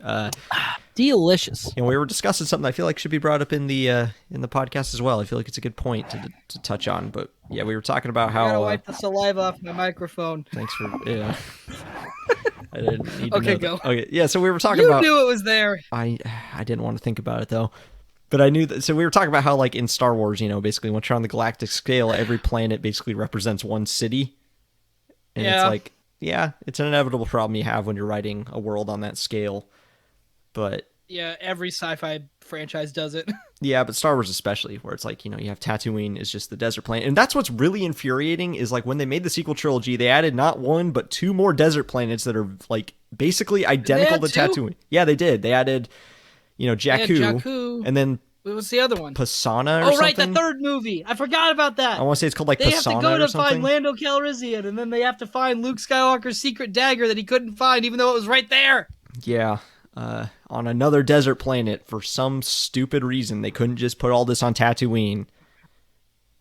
Delicious. We were discussing something I feel like should be brought up in the podcast as well. I feel like it's a good point to touch on. But yeah, we were talking about how. I gotta wipe the saliva off my microphone. Thanks for I didn't need to okay, know go. That. Okay, yeah. So we were talking about. You knew it was there. I didn't want to think about it though, but I knew that. So we were talking about how, like in Star Wars, basically once you're on the galactic scale, every planet basically represents one city, and it's like, yeah, it's an inevitable problem you have when you're writing a world on that scale, but. Yeah, every sci-fi franchise does it. Yeah, but Star Wars especially, where it's like, you have Tatooine is just the desert planet. And that's what's really infuriating is like when they made the sequel trilogy, they added not one, but two more desert planets that are like basically identical to Tatooine. Yeah, they did. They added, Jakku. Jakku. And then What was the other one? Pisana or Oh, right, the something. third movie. I forgot about I that. want to say it's called like They have to go Pisana or to find something. Lando Calrissian, and then they have to find Luke Skywalker's secret dagger that he couldn't find, even though it was right there. Yeah. On another desert planet for some stupid reason they couldn't just put all this on Tatooine.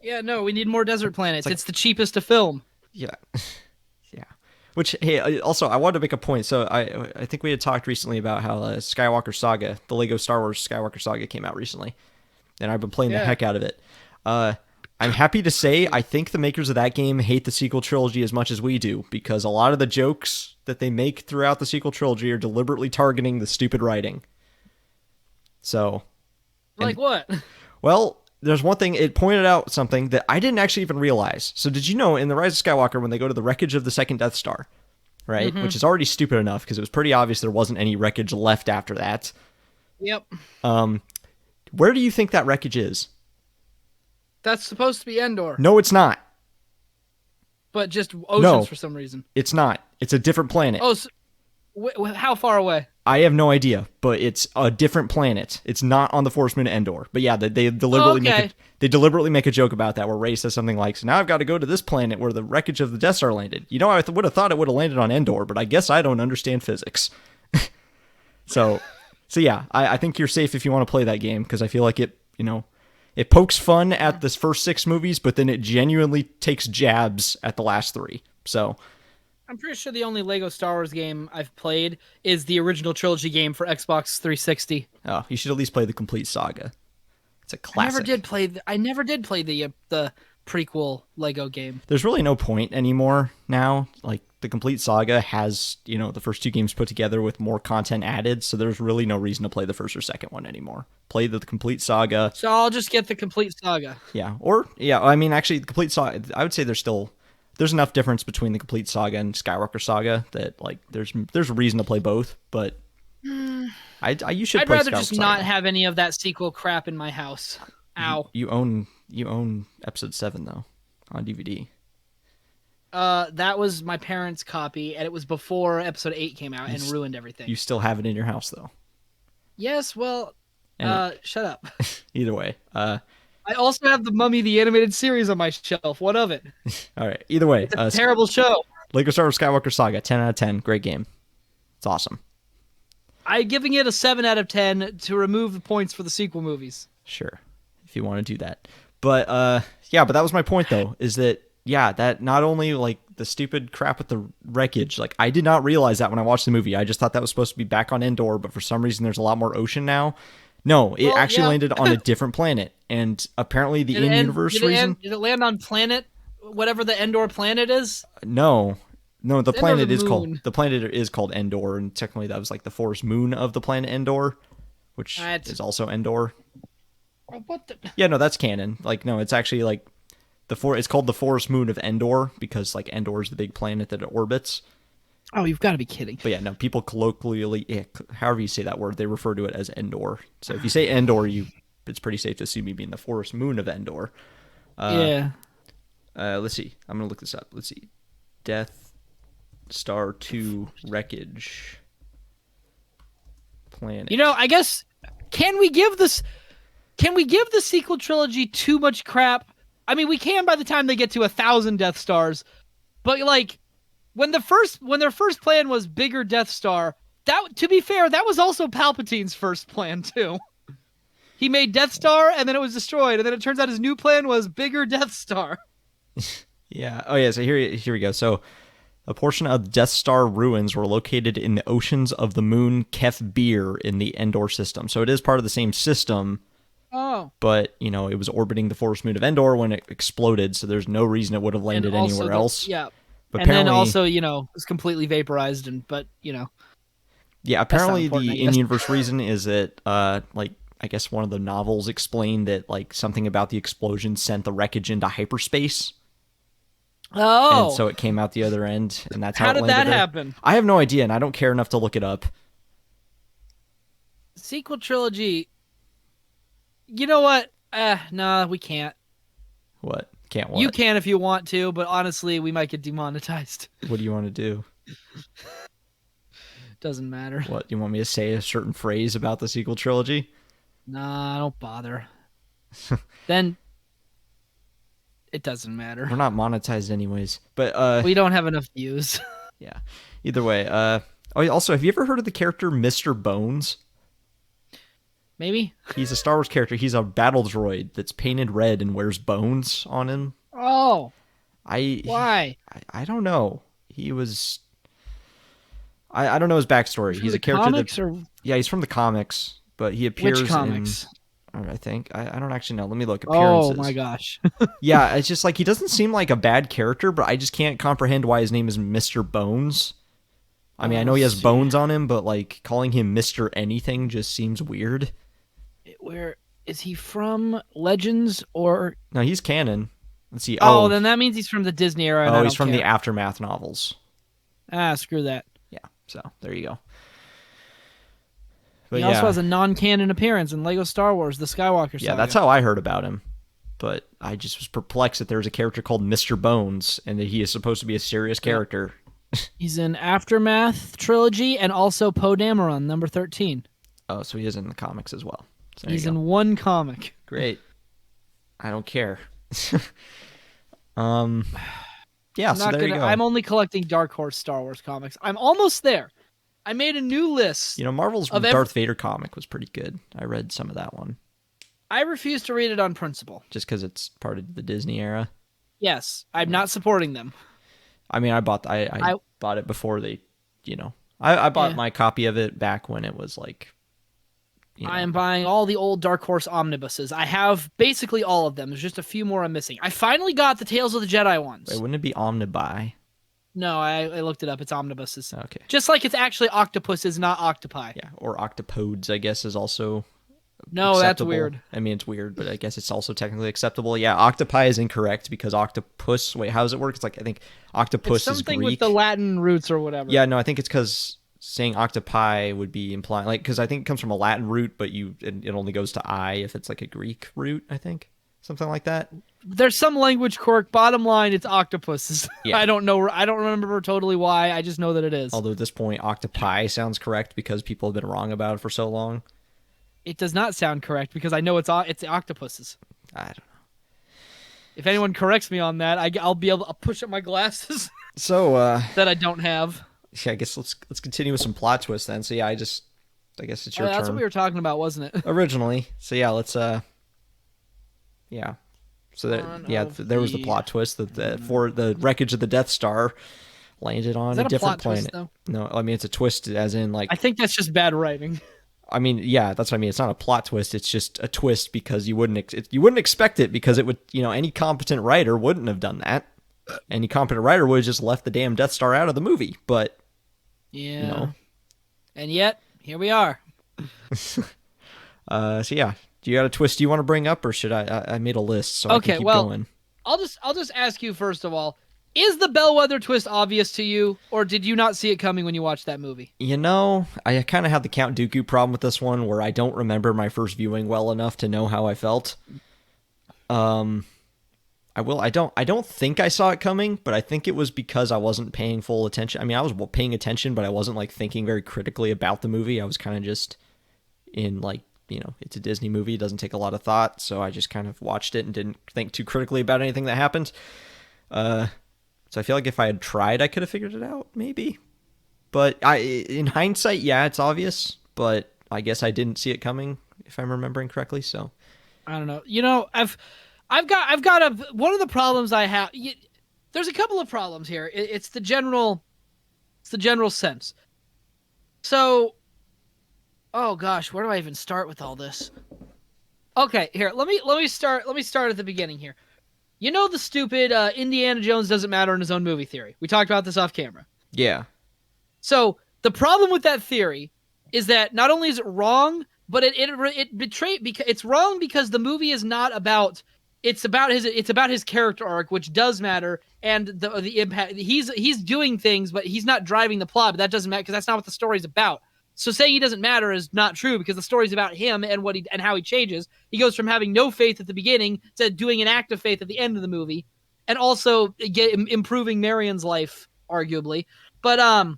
Yeah, no, we need more desert planets. Like, It's the cheapest to film. yeah. Yeah. Which, hey, also I wanted to make a point. So I think we had talked recently about how Skywalker Saga, the Lego Star Wars Skywalker Saga, came out recently, and I've been playing the heck out of it. I'm happy to say I think the makers of that game hate the sequel trilogy as much as we do, because a lot of the jokes that they make throughout the sequel trilogy are deliberately targeting the stupid writing. So, Like what? well, there's one thing, it pointed out something that I didn't actually even realize. So did you know in The Rise of Skywalker, when they go to the wreckage of the second Death Star, right, which is already stupid enough because it was pretty obvious there wasn't any wreckage left after that. Yep. Where do you think that wreckage is? That's supposed to be Endor. No, it's not. But just oceans No. for some reason. It's not. It's a different planet. Oh, so, how far away? I have no idea, but it's a different planet. It's not on the forest moon Endor. But yeah, they deliberately make a joke about that, where Rey says something like, "So now I've got to go to this planet where the wreckage of the Death Star landed." You know, I would have thought it would have landed on Endor, but I guess I don't understand physics. So yeah, I think you're safe if you want to play that game, because I feel like it pokes fun at the first 6 movies, but then it genuinely takes jabs at the last 3. So I'm pretty sure the only Lego Star Wars game I've played is the original trilogy game for Xbox 360. oh, you should at least play the complete saga. It's a classic. I never did play the prequel Lego game. There's really no point anymore now. Like, the complete saga has, the first 2 games put together with more content added, so there's really no reason to play the first or second one anymore. Play the complete saga. So I'll just get the complete saga. Yeah. I mean, actually, the complete saga, I would say there's enough difference between the complete saga and Skywalker Saga that, like, there's a reason to play both, but you should I'd play rather Skywalker just Saga. not have any of that sequel crap in my house. Ow. You own episode 7 though on DVD. That was my parents' copy, and it was before episode 8 came out and ruined everything. You still have it in your house though. Yes, well, shut up. Either way, I also have the Mummy the Animated Series on my shelf. What of it? all right. Either way, It's a terrible show. Lego Star Wars Skywalker Saga, 10 out of 10, great game. It's awesome. I'm giving it a 7 out of 10 to remove the points for the sequel movies. Sure, if you want to do that. But but that was my point though, is that that not only like the stupid crap with the wreckage, like I did not realize that when I watched the movie. I just thought that was supposed to be back on Endor, but for some reason there's a lot more ocean now. No, it actually landed on a different planet, and apparently the in-universe reason. Did it land on planet, whatever the Endor planet is? No, the planet is moon. called Endor, and technically that was like the forest moon of the planet Endor, which is also Endor. What the? Yeah, no, that's canon. Like, no, it's actually like it's called the forest moon of Endor because like Endor is the big planet that it orbits. Oh, you've got to be kidding. But yeah, no, people colloquially, however you say that word, they refer to it as Endor. So if you say Endor, it's pretty safe to assume you mean the forest moon of Endor. Yeah. Let's see. I'm gonna look this up. Let's see. Death Star 2 wreckage planet. I guess can we give the sequel trilogy too much crap? I mean, we can by the time they get to 1,000 Death Stars, but like when their first plan was bigger Death Star, that, to be fair, that was also Palpatine's first plan too. He made Death Star and then it was destroyed, and then it turns out his new plan was bigger Death Star. Yeah. Oh yeah. So here we go. So a portion of the Death Star ruins were located in the oceans of the moon Kef Bir in the Endor system. So it is part of the same system. Oh. But, it was orbiting the forest moon of Endor when it exploded, so there's no reason it would have landed anywhere else. Yeah. But and then also, it was completely vaporized, Yeah, apparently the in-universe reason is that, I guess one of the novels explained that, like, something about the explosion sent the wreckage into hyperspace. Oh. And so it came out the other end, and that's how it landed did that there. happen? I have no idea, and I don't care enough to look it up. Sequel trilogy. You know what? No, we can't. What? Can't what? You can if you want to, but honestly, we might get demonetized. What do you want to do? Doesn't matter. What? You want me to say a certain phrase about the sequel trilogy? Nah, don't bother. Then it doesn't matter. We're not monetized anyways. But We don't have enough views. yeah. Either way, oh, also, have you ever heard of the character Mr. Bones? Maybe. He's a Star Wars character. He's a battle droid that's painted red and wears bones on him. Oh, I why? I don't know. He was I don't know his backstory. From He's the a character that comics or yeah, he's from the comics, but he appears which comics? I think I don't actually know. Let me look Oh appearances. my gosh. Yeah, it's just like he doesn't seem like a bad character, but I just can't comprehend why his name is Mr. Bones. I mean, I know he has bones on him, but like calling him Mr. Anything just seems weird. Where is he from? Legends or? No, he's canon. Let's see. Oh, then that means he's from the Disney era. And oh, I he's don't from care. the Aftermath novels. Ah, screw that. Yeah, so there you go. But He yeah, also has a non-canon appearance in Lego Star Wars: The Skywalker Saga. yeah, that's how I heard about him. But I just was perplexed that there's a character called Mr. Bones and that he is supposed to be a serious character. He's in Aftermath trilogy and also Poe Dameron, number 13. Oh, so he is in the comics as well. So there He's you go. in one comic. Great. I don't care. Yeah, so there you go. I'm only collecting Dark Horse Star Wars comics. I'm almost there. I made a new list. You know, Marvel's Darth Vader comic was pretty good. I read some of that one. I refuse to read it on principle. Just because it's part of the Disney era. Yes, I'm not supporting them. I mean, I bought it before they, I bought my copy of it back when it was like. I am buying all the old Dark Horse omnibuses. I have basically all of them. There's just a few more I'm missing. I finally got the Tales of the Jedi ones. Wait, wouldn't it be Omnibuy? No, I looked it up. It's omnibuses. Okay. Just like it's actually octopuses, not octopi. Yeah, or octopodes, I guess, is also. No, acceptable. that's weird. I mean, it's weird, but I guess it's also technically acceptable. Yeah, octopi is incorrect because octopus. Wait, how does it work? It's like I think octopus It's something is Greek. with the Latin roots or whatever. Yeah, no, I think it's because saying octopi would be implying because I think it comes from a Latin root, but it only goes to I if it's like a Greek root. I think something like that. There's some language quirk. Bottom line, it's octopuses. Yeah. I don't know. I don't remember totally why. I just know that it is. Although at this point, octopi sounds correct because people have been wrong about it for so long. It does not sound correct because I know it's octopuses. I don't know. If anyone corrects me on that, I'll be able to push up my glasses So that I don't have. yeah, I guess let's continue with some plot twists then. So yeah, I guess it's your turn. That's what we were talking about, wasn't it? Originally. So yeah, let's yeah. So there was the plot twist that for the wreckage of the Death Star landed on a different planet. Twist, no, I mean it's a twist as in like I think that's just bad writing. I mean, yeah, that's what I mean. It's not a plot twist. It's just a twist because you wouldn't expect it because it would, any competent writer wouldn't have done that. Any competent writer would have just left the damn Death Star out of the movie. But yeah, and yet here we are. So yeah, do you got a twist you want to bring up, or should I made a list so I can keep going. I'll just ask you first of all. Is the bellwether twist obvious to you, or did you not see it coming when you watched that movie? I kind of have the Count Dooku problem with this one, where I don't remember my first viewing well enough to know how I felt. I don't think I saw it coming, but I think it was because I wasn't paying full attention. I mean, I was paying attention, but I wasn't like thinking very critically about the movie. I was kind of just in like, it's a Disney movie. It doesn't take a lot of thought, so I just kind of watched it and didn't think too critically about anything that happened. So I feel like if I had tried, I could have figured it out, maybe. But in hindsight, yeah, it's obvious. But I guess I didn't see it coming, if I'm remembering correctly. So I don't know. I've got one of the problems I have. There's a couple of problems here. It's the general sense. So, oh gosh, where do I even start with all this? Okay, here let me start at the beginning here. The stupid Indiana Jones doesn't matter in his own movie theory. We talked about this off camera. yeah. So the problem with that theory is that not only is it wrong, but it betrayed because it's wrong because the movie is not about. It's about his character arc, which does matter, and the impact. He's doing things, but he's not driving the plot. But that doesn't matter because that's not what the story's about. So saying he doesn't matter is not true because the story's about him and and how he changes. He goes from having no faith at the beginning to doing an act of faith at the end of the movie, and also improving Marion's life, arguably. But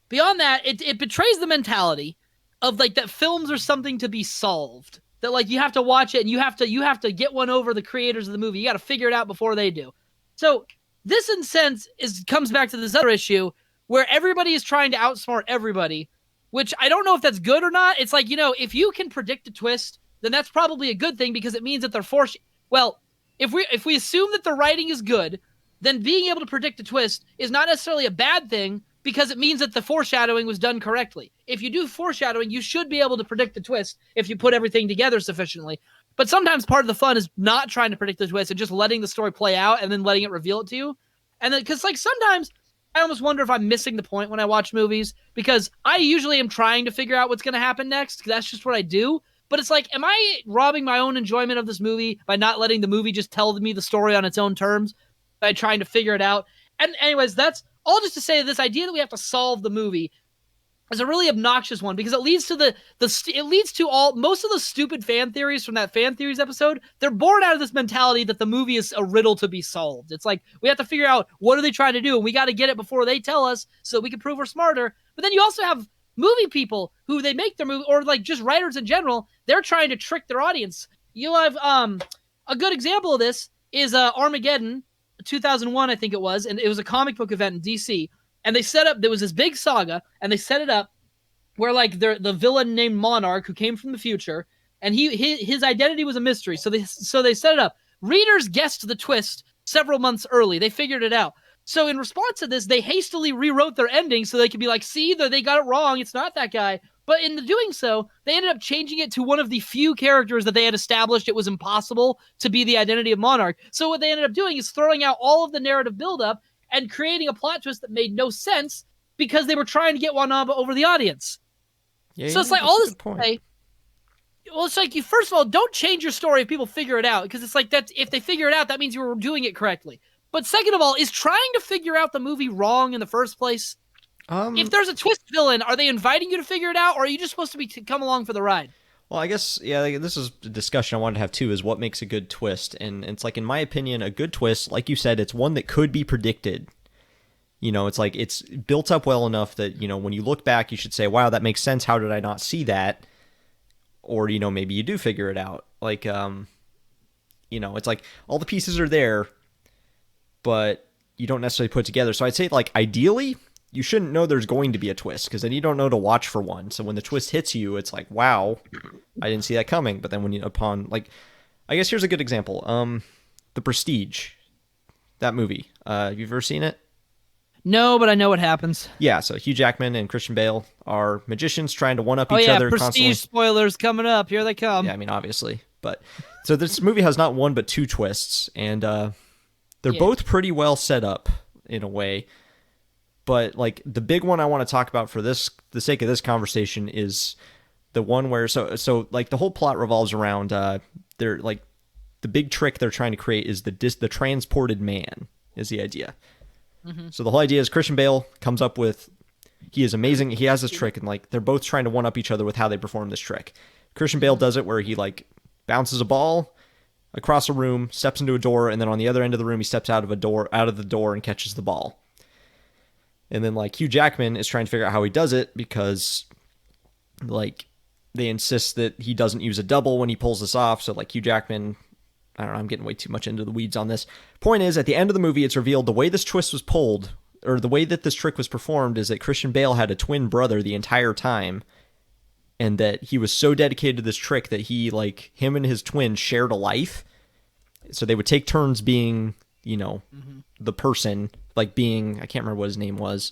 beyond that, it betrays the mentality of like that films are something to be solved. That like you have to watch it and you have to get one over the creators of the movie. You got to figure it out before they do. So this in sense comes back to this other issue where everybody is trying to outsmart everybody, which I don't know if that's good or not. It's like, if you can predict a twist, then that's probably a good thing because it means that they're forced. Well, if we assume that the writing is good, then being able to predict a twist is not necessarily a bad thing because it means that the foreshadowing was done correctly. If you do foreshadowing, you should be able to predict the twist if you put everything together sufficiently. But sometimes part of the fun is not trying to predict the twist and just letting the story play out and then letting it reveal it to you. And then, because like sometimes I almost wonder if I'm missing the point when I watch movies because I usually am trying to figure out what's going to happen next because that's just what I do. But it's like, am I robbing my own enjoyment of this movie by not letting the movie just tell me the story on its own terms by trying to figure it out? And anyways, that's all just to say this idea that we have to solve the movie is a really obnoxious one because it leads to most of the stupid fan theories from that fan theories episode. They're born out of this mentality that the movie is a riddle to be solved. It's like we have to figure out what are they trying to do, and we got to get it before they tell us so we can prove we're smarter. But then you also have movie people who they make their movie, or like just writers in general. They're trying to trick their audience. You have a good example of this is Armageddon, 2001, I think it was, and it was a comic book event in DC. And they set up, there was this big saga, and they set it up where like the villain named Monarch who came from the future, and his identity was a mystery. So they set it up. Readers guessed the twist several months early. They figured it out. So in response to this, they hastily rewrote their ending so they could be like, see, they got it wrong. It's not that guy. But in doing so, they ended up changing it to one of the few characters that they had established it was impossible to be the identity of Monarch. So what they ended up doing is throwing out all of the narrative buildup and creating a plot twist that made no sense because they were trying to get Wanaba over the audience. Yeah, so it's like all this point. Well, it's like you first of all don't change your story if people figure it out because it's like that if they figure it out that means you were doing it correctly. But second of all, is trying to figure out the movie wrong in the first place? If there's a twist villain, are they inviting you to figure it out, or are you just supposed to be come along for the ride? Well, I guess, yeah, like, this is a discussion I wanted to have too, is what makes a good twist. And it's like, in my opinion, a good twist, like you said, it's one that could be predicted. It's like, it's built up well enough that, when you look back, you should say, wow, that makes sense. How did I not see that? Or, maybe you do figure it out. Like, it's like all the pieces are there, but you don't necessarily put it together. So I'd say, like, ideally, you shouldn't know there's going to be a twist because then you don't know to watch for one. So when the twist hits you, it's like, wow, I didn't see that coming. But then I guess here's a good example. The Prestige, that movie. Have you ever seen it? No, but I know what happens. Yeah, so Hugh Jackman and Christian Bale are magicians trying to one-up each other Prestige constantly. Spoilers coming up. Here they come. Yeah, I mean, obviously. But so this movie has not one but two twists, and they're both pretty well set up in a way. But like the big one I want to talk about for the sake of this conversation is the one where so like the whole plot revolves around they're like the big trick they're trying to create is the transported man is the idea. Mm-hmm. So the whole idea is Christian Bale comes up with he is amazing. He has this trick and like they're both trying to one up each other with how they perform this trick. Christian Bale does it where he like bounces a ball across a room, steps into a door, and then on the other end of the room he steps out of the door and catches the ball. And then, like, Hugh Jackman is trying to figure out how he does it because, like, they insist that he doesn't use a double when he pulls this off. So, like, Hugh Jackman, I don't know, I'm getting way too much into the weeds on this. Point is, at the end of the movie, it's revealed the way this twist was pulled, or the way that this trick was performed, is that Christian Bale had a twin brother the entire time, and that he was so dedicated to this trick that he, like, him and his twin shared a life. So they would take turns being, the person, like being, I can't remember what his name was,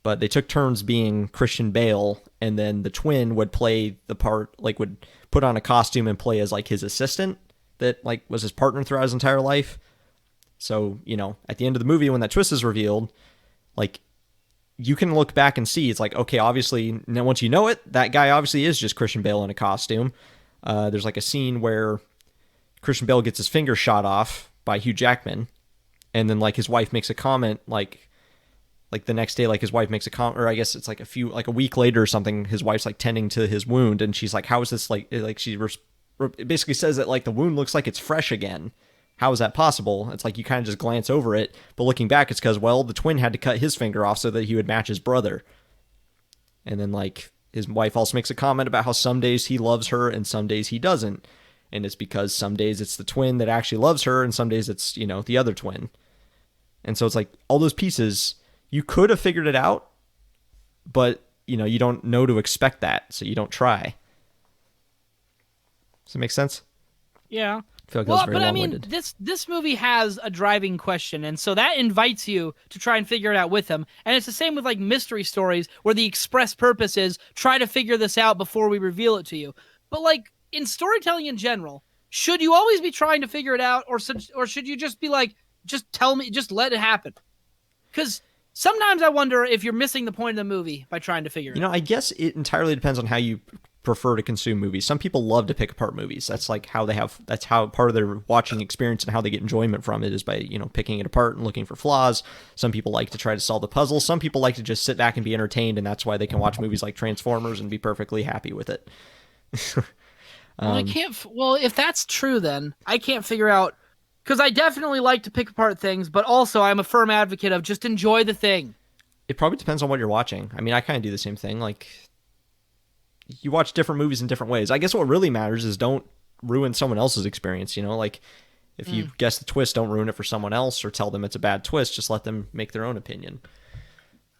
but they took turns being Christian Bale, and then the twin would play the part, like would put on a costume and play as like his assistant that like was his partner throughout his entire life. So, at the end of the movie when that twist is revealed, like you can look back and see it's like, okay, obviously now once you know it, that guy obviously is just Christian Bale in a costume. There's like a scene where Christian Bale gets his finger shot off by Hugh Jackman, and then like his wife makes a comment like the next day, like his wife makes a comment, or I guess it's like a week later or something, his wife's like tending to his wound, and she's like, how is this like she basically says that like the wound looks like it's fresh again. How is that possible? It's like you kind of just glance over it, but looking back, it's because, well, the twin had to cut his finger off so that he would match his brother. And then like his wife also makes a comment about how some days he loves her and some days he doesn't. And it's because some days it's the twin that actually loves her and some days it's, the other twin. And so it's like all those pieces, you could have figured it out, but, you don't know to expect that, so you don't try. Does that make sense? Yeah. I feel like that was very but I long-winded. mean, this movie has a driving question, and so that invites you to try and figure it out with him. And it's the same with like mystery stories, where the express purpose is try to figure this out before we reveal it to you. But like in storytelling in general, should you always be trying to figure it out, or should you just be like, just tell me, just let it happen? Because sometimes I wonder if you're missing the point of the movie by trying to figure it out. I guess it entirely depends on how you prefer to consume movies. Some people love to pick apart movies. That's like that's how part of their watching experience and how they get enjoyment from it is by, picking it apart and looking for flaws. Some people like to try to solve the puzzle. Some people like to just sit back and be entertained, and that's why they can watch movies like Transformers and be perfectly happy with it. Well, if that's true, then I can't figure out, because I definitely like to pick apart things, but also I'm a firm advocate of just enjoy the thing. It probably depends on what you're watching. I mean, I kind of do the same thing. Like, you watch different movies in different ways. I guess what really matters is don't ruin someone else's experience, Like, if you guess the twist, don't ruin it for someone else or tell them it's a bad twist. Just let them make their own opinion.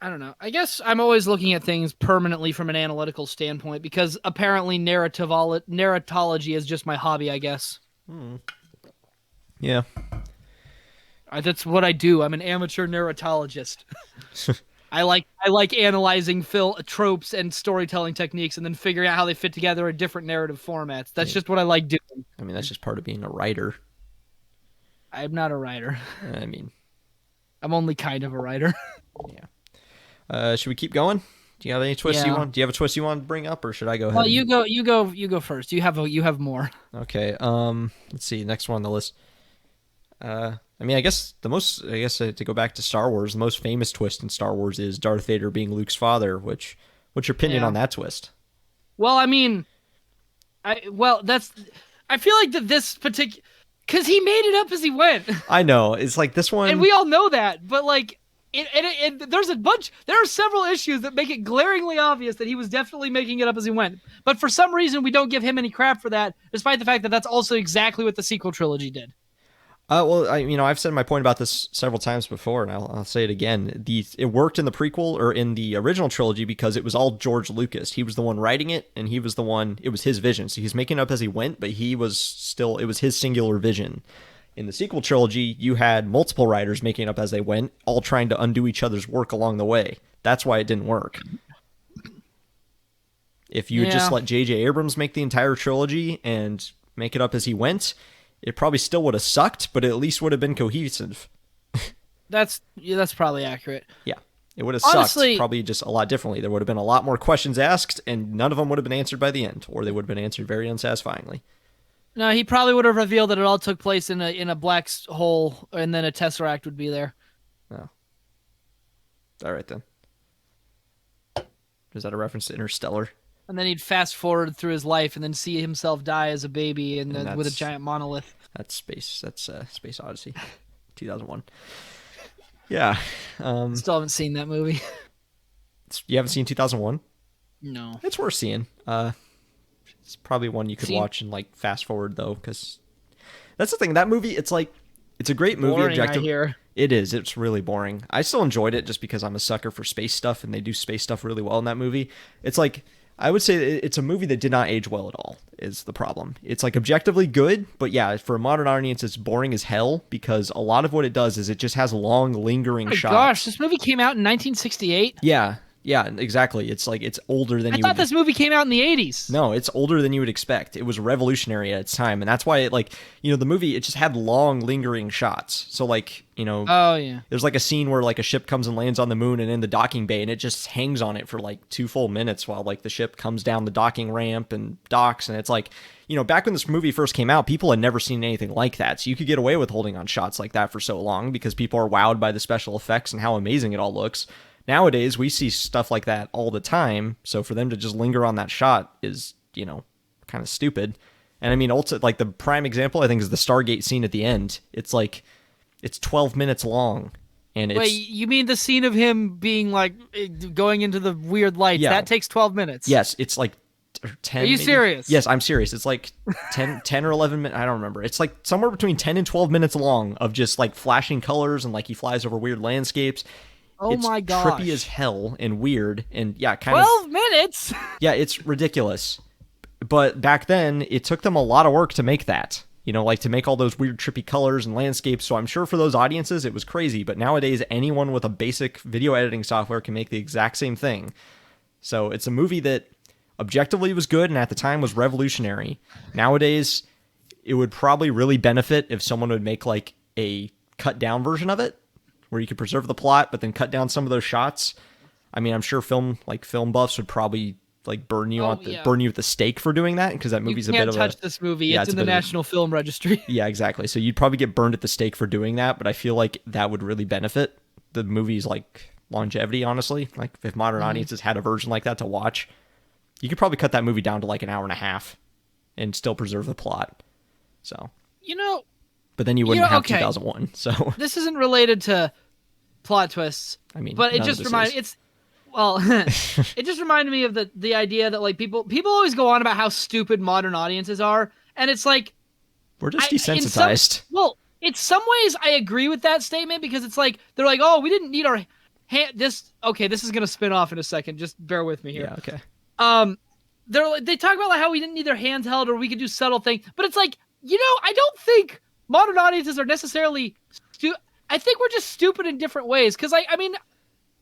I don't know. I guess I'm always looking at things permanently from an analytical standpoint, because apparently narratology is just my hobby, I guess. Yeah. That's what I do. I'm an amateur narratologist. I like analyzing tropes and storytelling techniques and then figuring out how they fit together in different narrative formats. That's just what I like doing. I mean, that's just part of being a writer. I'm not a writer. I mean, I'm only kind of a writer. Yeah. Should we keep going? Do you have any twists you want? Do you have a twist you want to bring up, or should I go ahead? Well, you go first. You have more. Okay. Let's see. Next one on the list. I mean, I guess to go back to Star Wars, the most famous twist in Star Wars is Darth Vader being Luke's father. What's your opinion on that twist? Well, I mean, I feel like that this particular, because he made it up as he went. I know, it's like this one, and we all know that, but like, there are several issues that make it glaringly obvious that he was definitely making it up as he went. But for some reason, we don't give him any crap for that, despite the fact that that's also exactly what the sequel trilogy did. Well, I've said my point about this several times before, and I'll say it again. It worked in the prequel or in the original trilogy because it was all George Lucas. He was the one writing it, and it was his vision. So he's making it up as he went, but it was his singular vision. In the sequel trilogy, you had multiple writers making it up as they went, all trying to undo each other's work along the way. That's why it didn't work. If you just let J.J. Abrams make the entire trilogy and make it up as he went, it probably still would have sucked, but it at least would have been cohesive. That's probably accurate. Yeah. It would have sucked probably just a lot differently. There would have been a lot more questions asked, and none of them would have been answered by the end, or they would have been answered very unsatisfyingly. No, he probably would have revealed that it all took place in a black hole, and then a tesseract would be there. Oh. All right, then. Is that a reference to Interstellar? And then he'd fast forward through his life and then see himself die as a baby with a giant monolith. That's Space Odyssey, 2001. Yeah. Still haven't seen that movie. You haven't seen 2001? No. It's worth seeing. It's probably one you could watch and like fast forward though, because that's the thing. That movie, it's a great movie. Boring, I hear. It is. It's really boring. I still enjoyed it just because I'm a sucker for space stuff, and they do space stuff really well in that movie. It's like, I would say it's a movie that did not age well at all, is the problem. It's like objectively good, but yeah, for a modern audience, it's boring as hell because a lot of what it does is it just has long, lingering shots. Gosh, this movie came out in 1968? Yeah, exactly. It's like, it's older than I thought this movie came out in the 80s. No, it's older than you would expect. It was revolutionary at its time, and that's why it, like, the movie, it just had long, lingering shots. So, like, oh yeah, there's like a scene where like a ship comes and lands on the moon and in the docking bay, and it just hangs on it for like 2 full minutes while like the ship comes down the docking ramp and docks, and it's like, back when this movie first came out, people had never seen anything like that. So you could get away with holding on shots like that for so long because people are wowed by the special effects and how amazing it all looks. Nowadays, we see stuff like that all the time, so for them to just linger on that shot is, kind of stupid. And I mean, like, the prime example, I think, is the Stargate scene at the end. It's like, it's 12 minutes long, And Wait, it's you mean the scene of him being like going into the weird lights? yeah, That takes 12 minutes. yes, it's like Are 10 you maybe. serious? Yes, I'm serious. It's like 10 or 11 minutes. I don't remember. It's like somewhere between 10 and 12 minutes long of just like flashing colors and like he flies over weird landscapes. Oh It's my trippy as gosh. hell and weird and yeah, kind of 12 minutes? yeah, it's ridiculous. But back then, it took them a lot of work to make that. You know, like to make all those weird trippy colors and landscapes. So I'm sure for those audiences, it was crazy. But nowadays, anyone with a basic video editing software can make the exact same thing. So it's a movie that objectively was good and at the time was revolutionary. Nowadays, it would probably really benefit if someone would make like a cut down version of it where you could preserve the plot, but then cut down some of those shots. I mean, I'm sure film buffs would probably like burn you burn you at the stake for doing that because that movie's a bit of a You can't touch this movie. yeah, It's in the National Film Registry. yeah, exactly. So you'd probably get burned at the stake for doing that, but I feel like that would really benefit the movie's like longevity, honestly. Like if modern audiences had a version like that to watch, you could probably cut that movie down to like an hour and a half and still preserve the plot. So, You know, but then you wouldn't have okay. 2001. So, This isn't related to plot twists. I mean, but it none of just this reminded is. it just reminded me of the idea that like people always go on about how stupid modern audiences are, and it's like We're just desensitized. In some ways I agree with that statement because it's like they're like, oh, we didn't need our hand. This is gonna spin off in a second. Just bear with me here. Yeah, okay. They talk about like how we didn't need their hands held or we could do subtle things, but it's like, I don't think modern audiences are necessarily I think we're just stupid in different ways. Because I mean,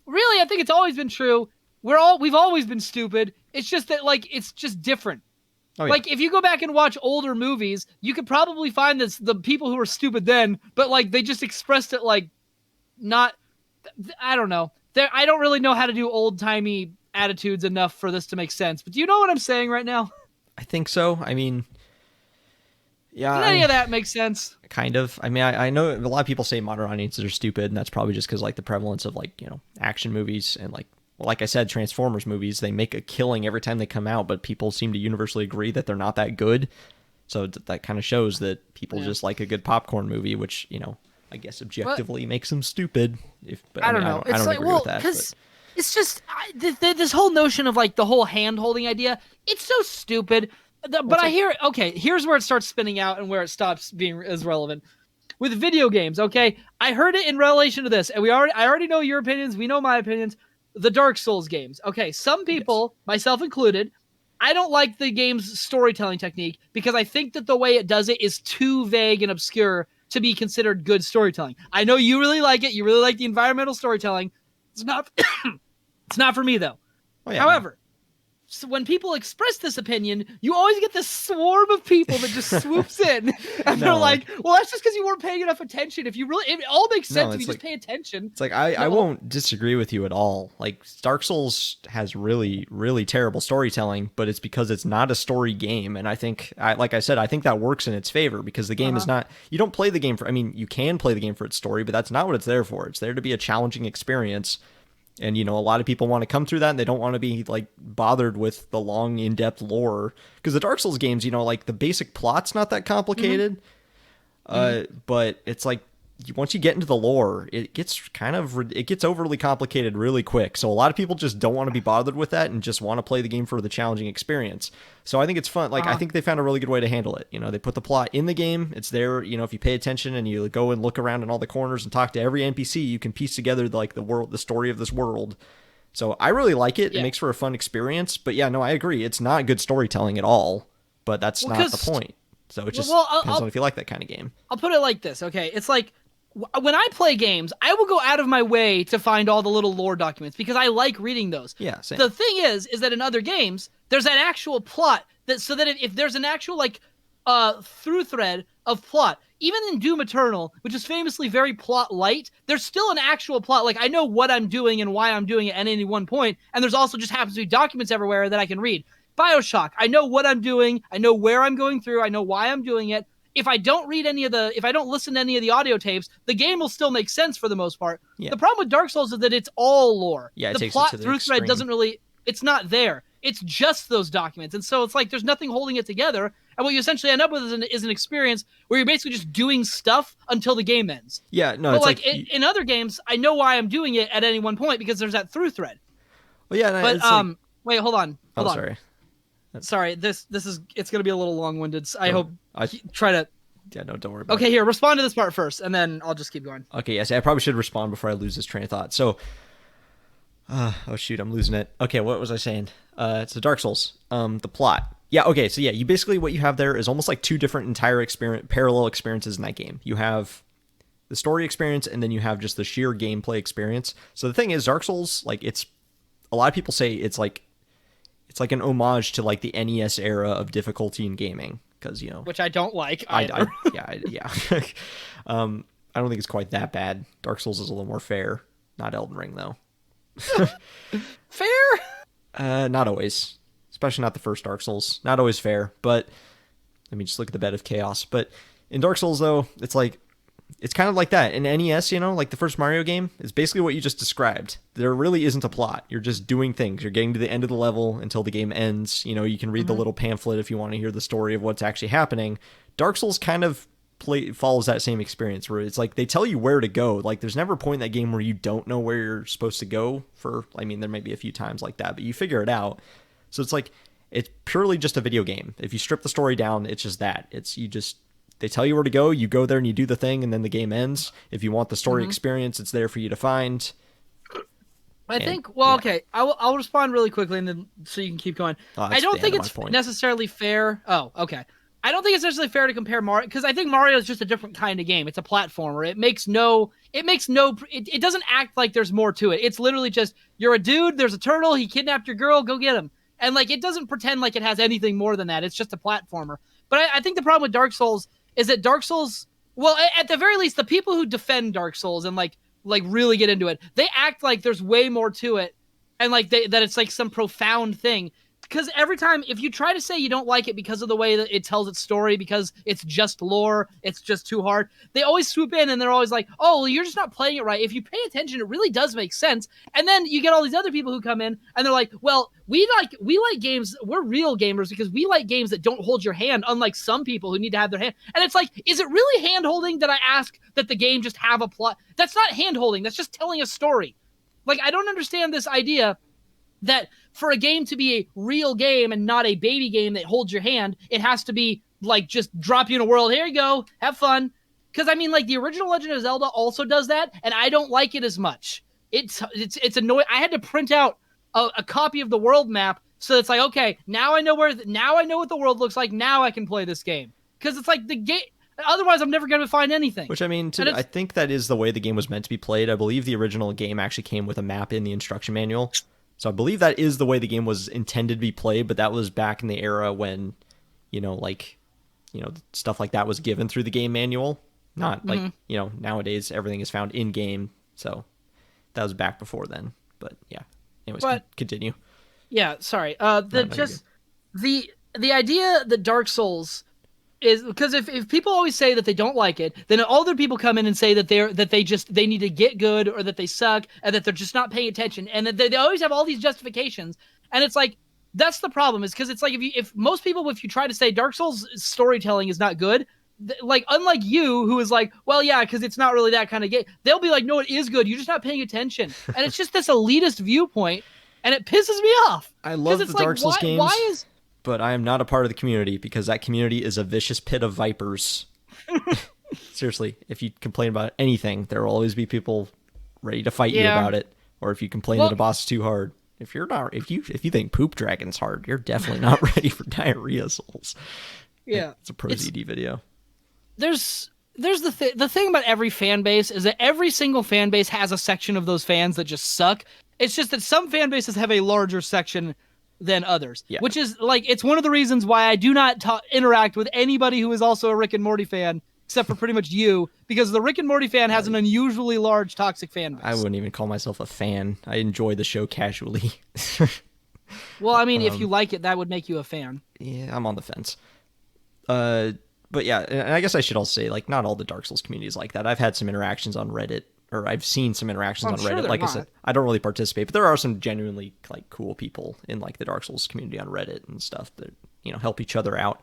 really, I think it's always been true. We've always been stupid. It's just that like it's just different. Oh, yeah. Like if you go back and watch older movies, you could probably find the people who were stupid then, but like they just expressed it like not. I don't know. I don't really know how to do old timey attitudes enough for this to make sense. But do you know what I'm saying right now? I think so. I mean, yeah. Does any of that make sense? Kind of. I mean, I know a lot of people say modern audiences are stupid, and that's probably just because like the prevalence of like action movies and like I said, Transformers movies, they make a killing every time they come out, but people seem to universally agree that they're not that good. So that kind of shows that people just like a good popcorn movie, which I guess objectively makes them stupid. But I don't know. I don't agree with that. Because it's just this whole notion of like the whole hand holding idea. It's so stupid. But I hear, okay, here's where it starts spinning out and where it stops being as relevant. With video games, okay? I heard it in relation to this, and I already know your opinions. We know my opinions. The Dark Souls games. Okay, some people, myself included, I don't like the game's storytelling technique because I think that the way it does it is too vague and obscure to be considered good storytelling. I know you really like it. You really like the environmental storytelling. It's not it's not for me, though. Oh, yeah, However, so when people express this opinion, you always get this swarm of people that just swoops in, and they're like, "Well, that's just because you weren't paying enough attention. If you really, it all makes sense if you just pay attention." It's like I won't disagree with you at all. Like Dark Souls has really, really terrible storytelling, but it's because it's not a story game, and I think, like I said, I think that works in its favor because the game is not. You don't play the game for. I mean, you can play the game for its story, but that's not what it's there for. It's there to be a challenging experience. And, a lot of people want to come through that and they don't want to be like bothered with the long in-depth lore because the Dark Souls games, like the basic plot's not that complicated. But it's like once you get into the lore, it gets overly complicated really quick. So a lot of people just don't want to be bothered with that and just want to play the game for the challenging experience. So I think it's fun. Like I think they found a really good way to handle it. They put the plot in the game. It's there. If you pay attention and you go and look around in all the corners and talk to every NPC, you can piece together like the story of this world. So I really like it. Yeah. It makes for a fun experience. But yeah, no, I agree. It's not good storytelling at all. But that's not the point. So it just depends on if you like that kind of game. I'll put it like this. Okay, it's like when I play games, I will go out of my way to find all the little lore documents because I like reading those. Yeah, same. The thing is that in other games, there's an actual plot so that if there's an actual through thread of plot, even in Doom Eternal, which is famously very plot light, there's still an actual plot. Like I know what I'm doing and why I'm doing it at any one point, and there's also just happens to be documents everywhere that I can read. BioShock, I know what I'm doing, I know where I'm going through, I know why I'm doing it. If I don't listen to any of the audio tapes, the game will still make sense for the most part. Yeah. The problem with Dark Souls is that it's all lore. Yeah, the plot through thread doesn't really, it's not there. It's just those documents. And so it's like there's nothing holding it together. And what you essentially end up with is an experience where you're basically just doing stuff until the game ends. Yeah, no, But it's like in other games, I know why I'm doing it at any one point because there's that through thread. well, yeah, no, But it's like, wait, hold on. oh, sorry. Sorry, this is it's gonna be a little long-winded. I hope try to. Yeah, no, don't worry about it. Okay, here, respond to this part first, and then I'll just keep going. Okay, yes, I probably should respond before I lose this train of thought. So, oh shoot, I'm losing it. Okay, what was I saying? It's the Dark Souls. The plot. Yeah, okay, so yeah, you basically what you have there is almost like two different parallel experiences in that game. You have the story experience, and then you have just the sheer gameplay experience. So the thing is, Dark Souls, like a lot of people say it's like an homage to like the NES era of difficulty in gaming, because which I don't like either. Yeah. I don't think it's quite that bad. Dark Souls is a little more fair. Not Elden Ring though. Fair? Not always. Especially not the first Dark Souls. Not always fair, but I mean, just look at the bed of chaos. But in Dark Souls though, it's kind of like that. In NES, like the first Mario game, is basically what you just described. There really isn't a plot. You're just doing things. You're getting to the end of the level until the game ends. You can read the little pamphlet if you want to hear the story of what's actually happening. Dark Souls kind of follows that same experience where it's like they tell you where to go. Like there's never a point in that game where you don't know where you're supposed to go I mean, there may be a few times like that, but you figure it out. So it's like, it's purely just a video game. If you strip the story down, it's just that. They tell you where to go, you go there and you do the thing, and then the game ends. If you want the story experience, it's there for you to find. Okay, I'll respond really quickly, and then so you can keep going. I don't think it's necessarily fair. Oh, okay. I don't think it's necessarily fair to compare Mario, because I think Mario is just a different kind of game. It's a platformer. It doesn't act like there's more to it. It's literally just, you're a dude, there's a turtle, he kidnapped your girl, go get him. And like, it doesn't pretend like it has anything more than that. It's just a platformer. But I think the problem with Dark Souls is that Dark Souls, well, at the very least, the people who defend Dark Souls and like really get into it, they act like there's way more to it, and like that it's like some profound thing. Because every time, if you try to say you don't like it because of the way that it tells its story, because it's just lore, it's just too hard, they always swoop in and they're always like, oh, well, you're just not playing it right. If you pay attention, it really does make sense. And then you get all these other people who come in and they're like, well, we like games, we're real gamers because we like games that don't hold your hand, unlike some people who need to have their hand. And it's like, is it really hand-holding that I ask that the game just have a plot? That's not hand-holding, that's just telling a story. Like, I don't understand this idea that for a game to be a real game and not a baby game that holds your hand, it has to be like just drop you in a world. Here you go, have fun. Because I mean, like the original Legend of Zelda also does that, and I don't like it as much. It's annoying. I had to print out a copy of the world map, so it's like, okay, now I know what the world looks like. Now I can play this game, because it's like the game. Otherwise, I'm never going to find anything. Which, I mean, I think that is the way the game was meant to be played. I believe the original game actually came with a map in the instruction manual. So I believe that is the way the game was intended to be played, but that was back in the era when, stuff like that was given through the game manual. Not like, nowadays everything is found in game. So that was back before then. But yeah. Anyways, continue. Yeah, sorry. The idea that Dark Souls is, because if people always say that they don't like it, then other people come in and say that they need to get good, or that they suck, and that they're just not paying attention, and that they always have all these justifications. And it's like, that's the problem, is because it's like, if most people, if you try to say Dark Souls storytelling is not good, like, unlike you, who is like, well, yeah, because it's not really that kind of game, they'll be like, no, it is good, you're just not paying attention. And it's just this elitist viewpoint, and it pisses me off. I love the Dark Souls games. But I am not a part of the community, because that community is a vicious pit of vipers. Seriously, if you complain about anything, there will always be people ready to fight you about it. Or if you complain that a boss is too hard. If you think Poop Dragon's hard, you're definitely not ready for Diarrhea Souls. Yeah, it's a Pro ZD video. There's the thing about every fan base is that every single fan base has a section of those fans that just suck. It's just that some fan bases have a larger section than others, which is like, it's one of the reasons why I do not interact with anybody who is also a Rick and Morty fan, except for pretty much you, because the Rick and Morty fan has an unusually large toxic fan base. I wouldn't even call myself a fan. I enjoy the show casually. Well, I mean, if you like it, that would make you a fan. Yeah, I'm on the fence. But yeah, and I guess I should also say, like, not all the Dark Souls community is like that. I've had some interactions on Reddit, or I've seen some interactions on Reddit. Like I said, I don't really participate, but there are some genuinely like cool people in like the Dark Souls community on Reddit and stuff that, help each other out.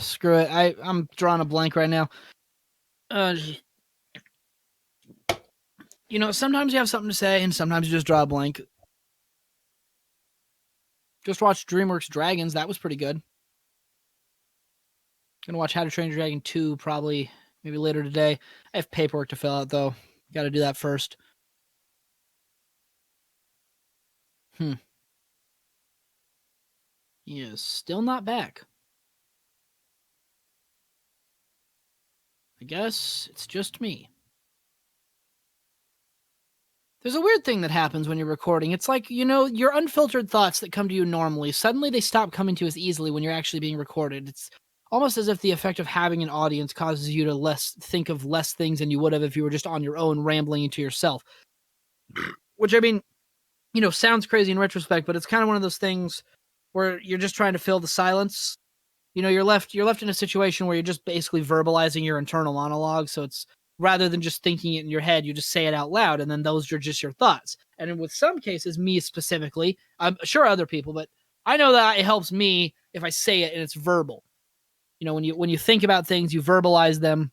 Screw it. I'm drawing a blank right now. Uh, sometimes you have something to say, and sometimes you just draw a blank. Just watched DreamWorks Dragons. That was pretty good. Gonna watch How to Train Your Dragon 2 probably maybe later today. I have paperwork to fill out though. Got to do that first. He is still not back. I guess it's just me. There's a weird thing that happens when you're recording. It's like, your unfiltered thoughts that come to you normally, suddenly they stop coming to you as easily when you're actually being recorded. It's almost as if the effect of having an audience causes you to think of less things than you would have if you were just on your own rambling into yourself. Which, I mean, sounds crazy in retrospect, but it's kind of one of those things where you're just trying to fill the silence. You're left in a situation where you're just basically verbalizing your internal monologue. So it's rather than just thinking it in your head, you just say it out loud, and then those are just your thoughts. And with some cases, me specifically, I'm sure other people, but I know that it helps me if I say it and it's verbal. When you think about things, you verbalize them.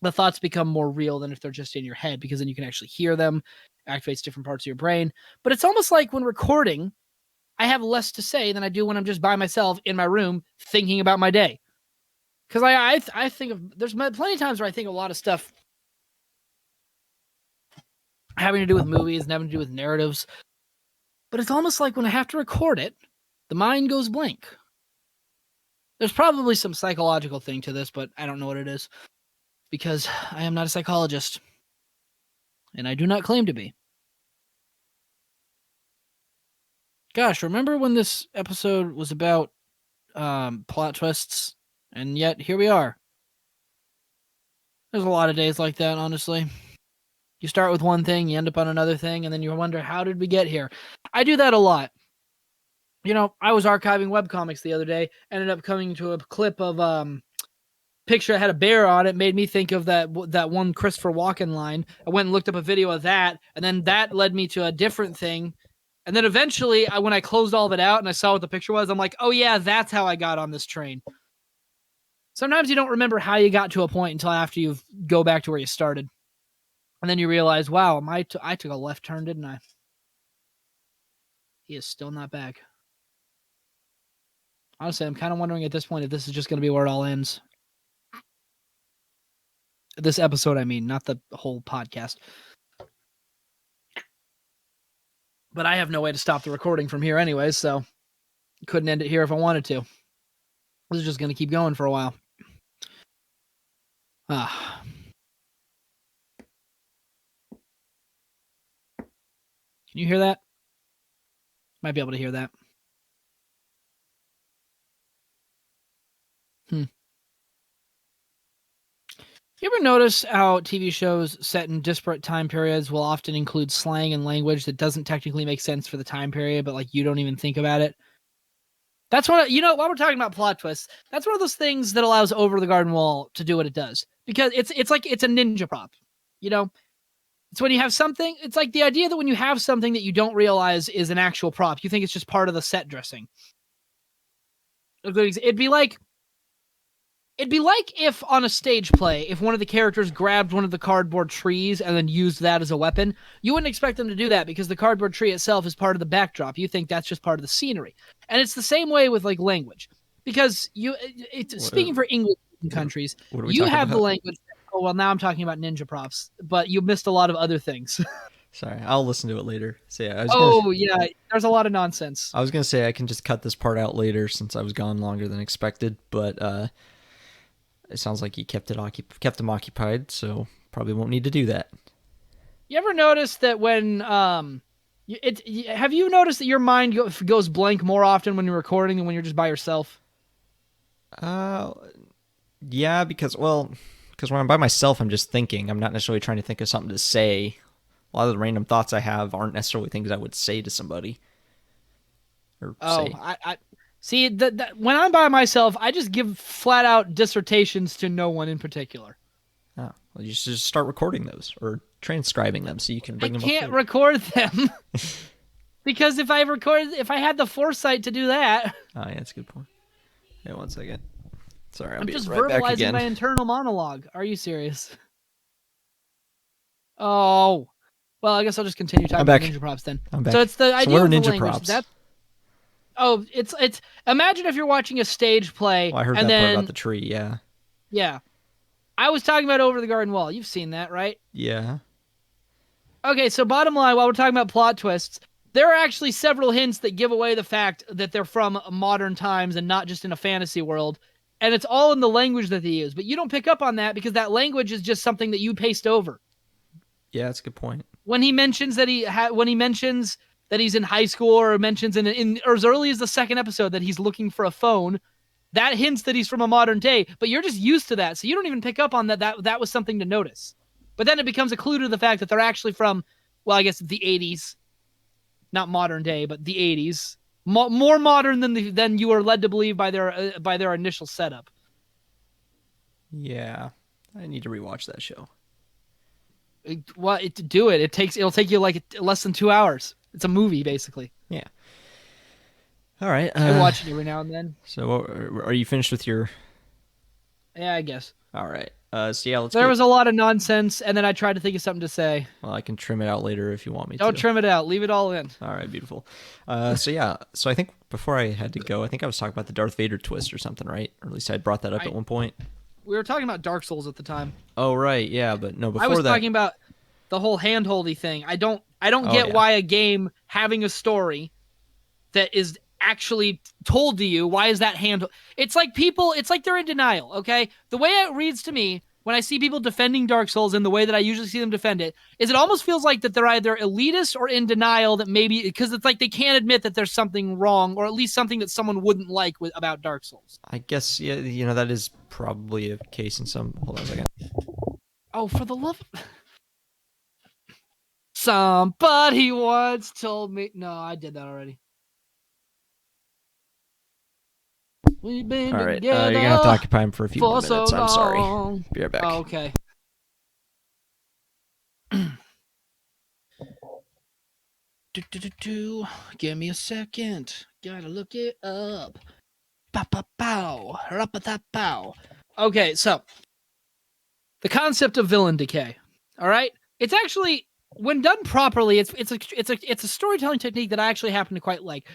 The thoughts become more real than if they're just in your head, because then you can actually hear them, activates different parts of your brain. But it's almost like when recording, I have less to say than I do when I'm just by myself in my room thinking about my day. Because I think there's plenty of times where I think a lot of stuff having to do with movies and having to do with narratives. But it's almost like when I have to record it, the mind goes blank. There's probably some psychological thing to this, but I don't know what it is. Because I am not a psychologist. And I do not claim to be. Gosh, remember when this episode was about plot twists? And yet, here we are. There's a lot of days like that, honestly. You start with one thing, you end up on another thing, and then you wonder, how did we get here? I do that a lot. I was archiving webcomics the other day, ended up coming to a clip of picture that had a bear on it, made me think of that one Christopher Walken line. I went and looked up a video of that, and then that led me to a different thing. And then eventually, when I closed all of it out and I saw what the picture was, I'm like, oh yeah, that's how I got on this train. Sometimes you don't remember how you got to a point until after you go back to where you started. And then you realize, wow, I took a left turn, didn't I? He is still not back. Honestly, I'm kind of wondering at this point if this is just going to be where it all ends. This episode, I mean, not the whole podcast. But I have no way to stop the recording from here anyway, so couldn't end it here if I wanted to. This is just going to keep going for a while. Can you hear that? Might be able to hear that. You ever notice how TV shows set in disparate time periods will often include slang and language that doesn't technically make sense for the time period, but like you don't even think about it? That's while we're talking about plot twists, that's one of those things that allows Over the Garden Wall to do what it does. Because it's like it's a ninja prop. It's when you have something, it's like the idea that when you have something that you don't realize is an actual prop, you think it's just part of the set dressing. It'd be like if on a stage play, if one of the characters grabbed one of the cardboard trees and then used that as a weapon, you wouldn't expect them to do that because the cardboard tree itself is part of the backdrop. You think that's just part of the scenery. And it's the same way with like language, because speaking for English countries, you have the language. Oh, well, now I'm talking about ninja props, but you missed a lot of other things. Sorry, I'll listen to it later. So yeah, yeah, there's a lot of nonsense. I was gonna say I can just cut this part out later since I was gone longer than expected, but it sounds like you kept them occupied, so probably won't need to do that. You ever notice that when have you noticed that your mind goes blank more often when you're recording than when you're just by yourself? Yeah, because when I'm by myself, I'm just thinking. I'm not necessarily trying to think of something to say. A lot of the random thoughts I have aren't necessarily things I would say to somebody. I see that when I'm by myself, I just give flat out dissertations to no one in particular. Oh, well, you should just start recording those or transcribing them so you can bring them up. I can't record them because if I had the foresight to do that. Oh, yeah, that's a good point. Yeah, one second. Sorry, I'll I'm be just right back verbalizing again. my internal monologue. Are you serious? Oh, well, I guess I'll just continue talking I'm about back. ninja props then. I'm back. So it's the So what idea are of the ninja language. props? It's imagine if you're watching a stage play Well, I heard and that part about then the tree. Yeah. yeah, I was talking about Over the Garden Wall. You've seen that, right? Yeah. Okay, so bottom line, while we're talking about plot twists, there are actually several hints that give away the fact that they're from modern times and not just in a fantasy world. And it's all in the language that they use. But you don't pick up on that because that language is just something that you paste over. Yeah, that's a good point. When he mentions that he's in high school, or mentions in or as early as the second episode that he's looking for a phone, that hints that he's from a modern day, but you're just used to that, so you don't even pick up on that was something to notice. But then it becomes a clue to the fact that they're actually from, well, I guess the 80s, not modern day, but the 80s, more modern than you are led to believe by their initial setup. Yeah, I need to rewatch that show. Do it. It'll take you like less than 2 hours. It's a movie basically. Yeah. All right. I watch it every now and then. So, are you finished with your? Yeah, I guess. All right. So yeah, let's. There was a lot of nonsense, and then I tried to think of something to say. Well, I can trim it out later if you want me to. Don't trim it out. Leave it all in. All right, beautiful. So yeah, so I think before I had to go, I think I was talking about the Darth Vader twist or something, right? Or at least I brought that up at one point. We were talking about Dark Souls at the time. Oh right, yeah, but no, before I was that, talking about the whole handholdy thing. I don't get why a game having a story that is actually told to you, why is that handle? It's like they're in denial, okay? The way it reads to me when I see people defending Dark Souls in the way that I usually see them defend it is it almost feels like that they're either elitist or in denial, that maybe because it's like they can't admit that there's something wrong, or at least something that someone wouldn't like about Dark Souls. I guess, yeah, that is probably a case in some. Hold on a second. Oh, for the love of... Somebody once told me... No, I did that already. We've been All right, together. you're gonna have to occupy him for a few more minutes. So I'm sorry. Be right back. Oh, okay. Give me a second. Gotta look it up. Pow. Okay, so the concept of villain decay. All right, it's actually, when done properly, it's a storytelling technique that I actually happen to quite like.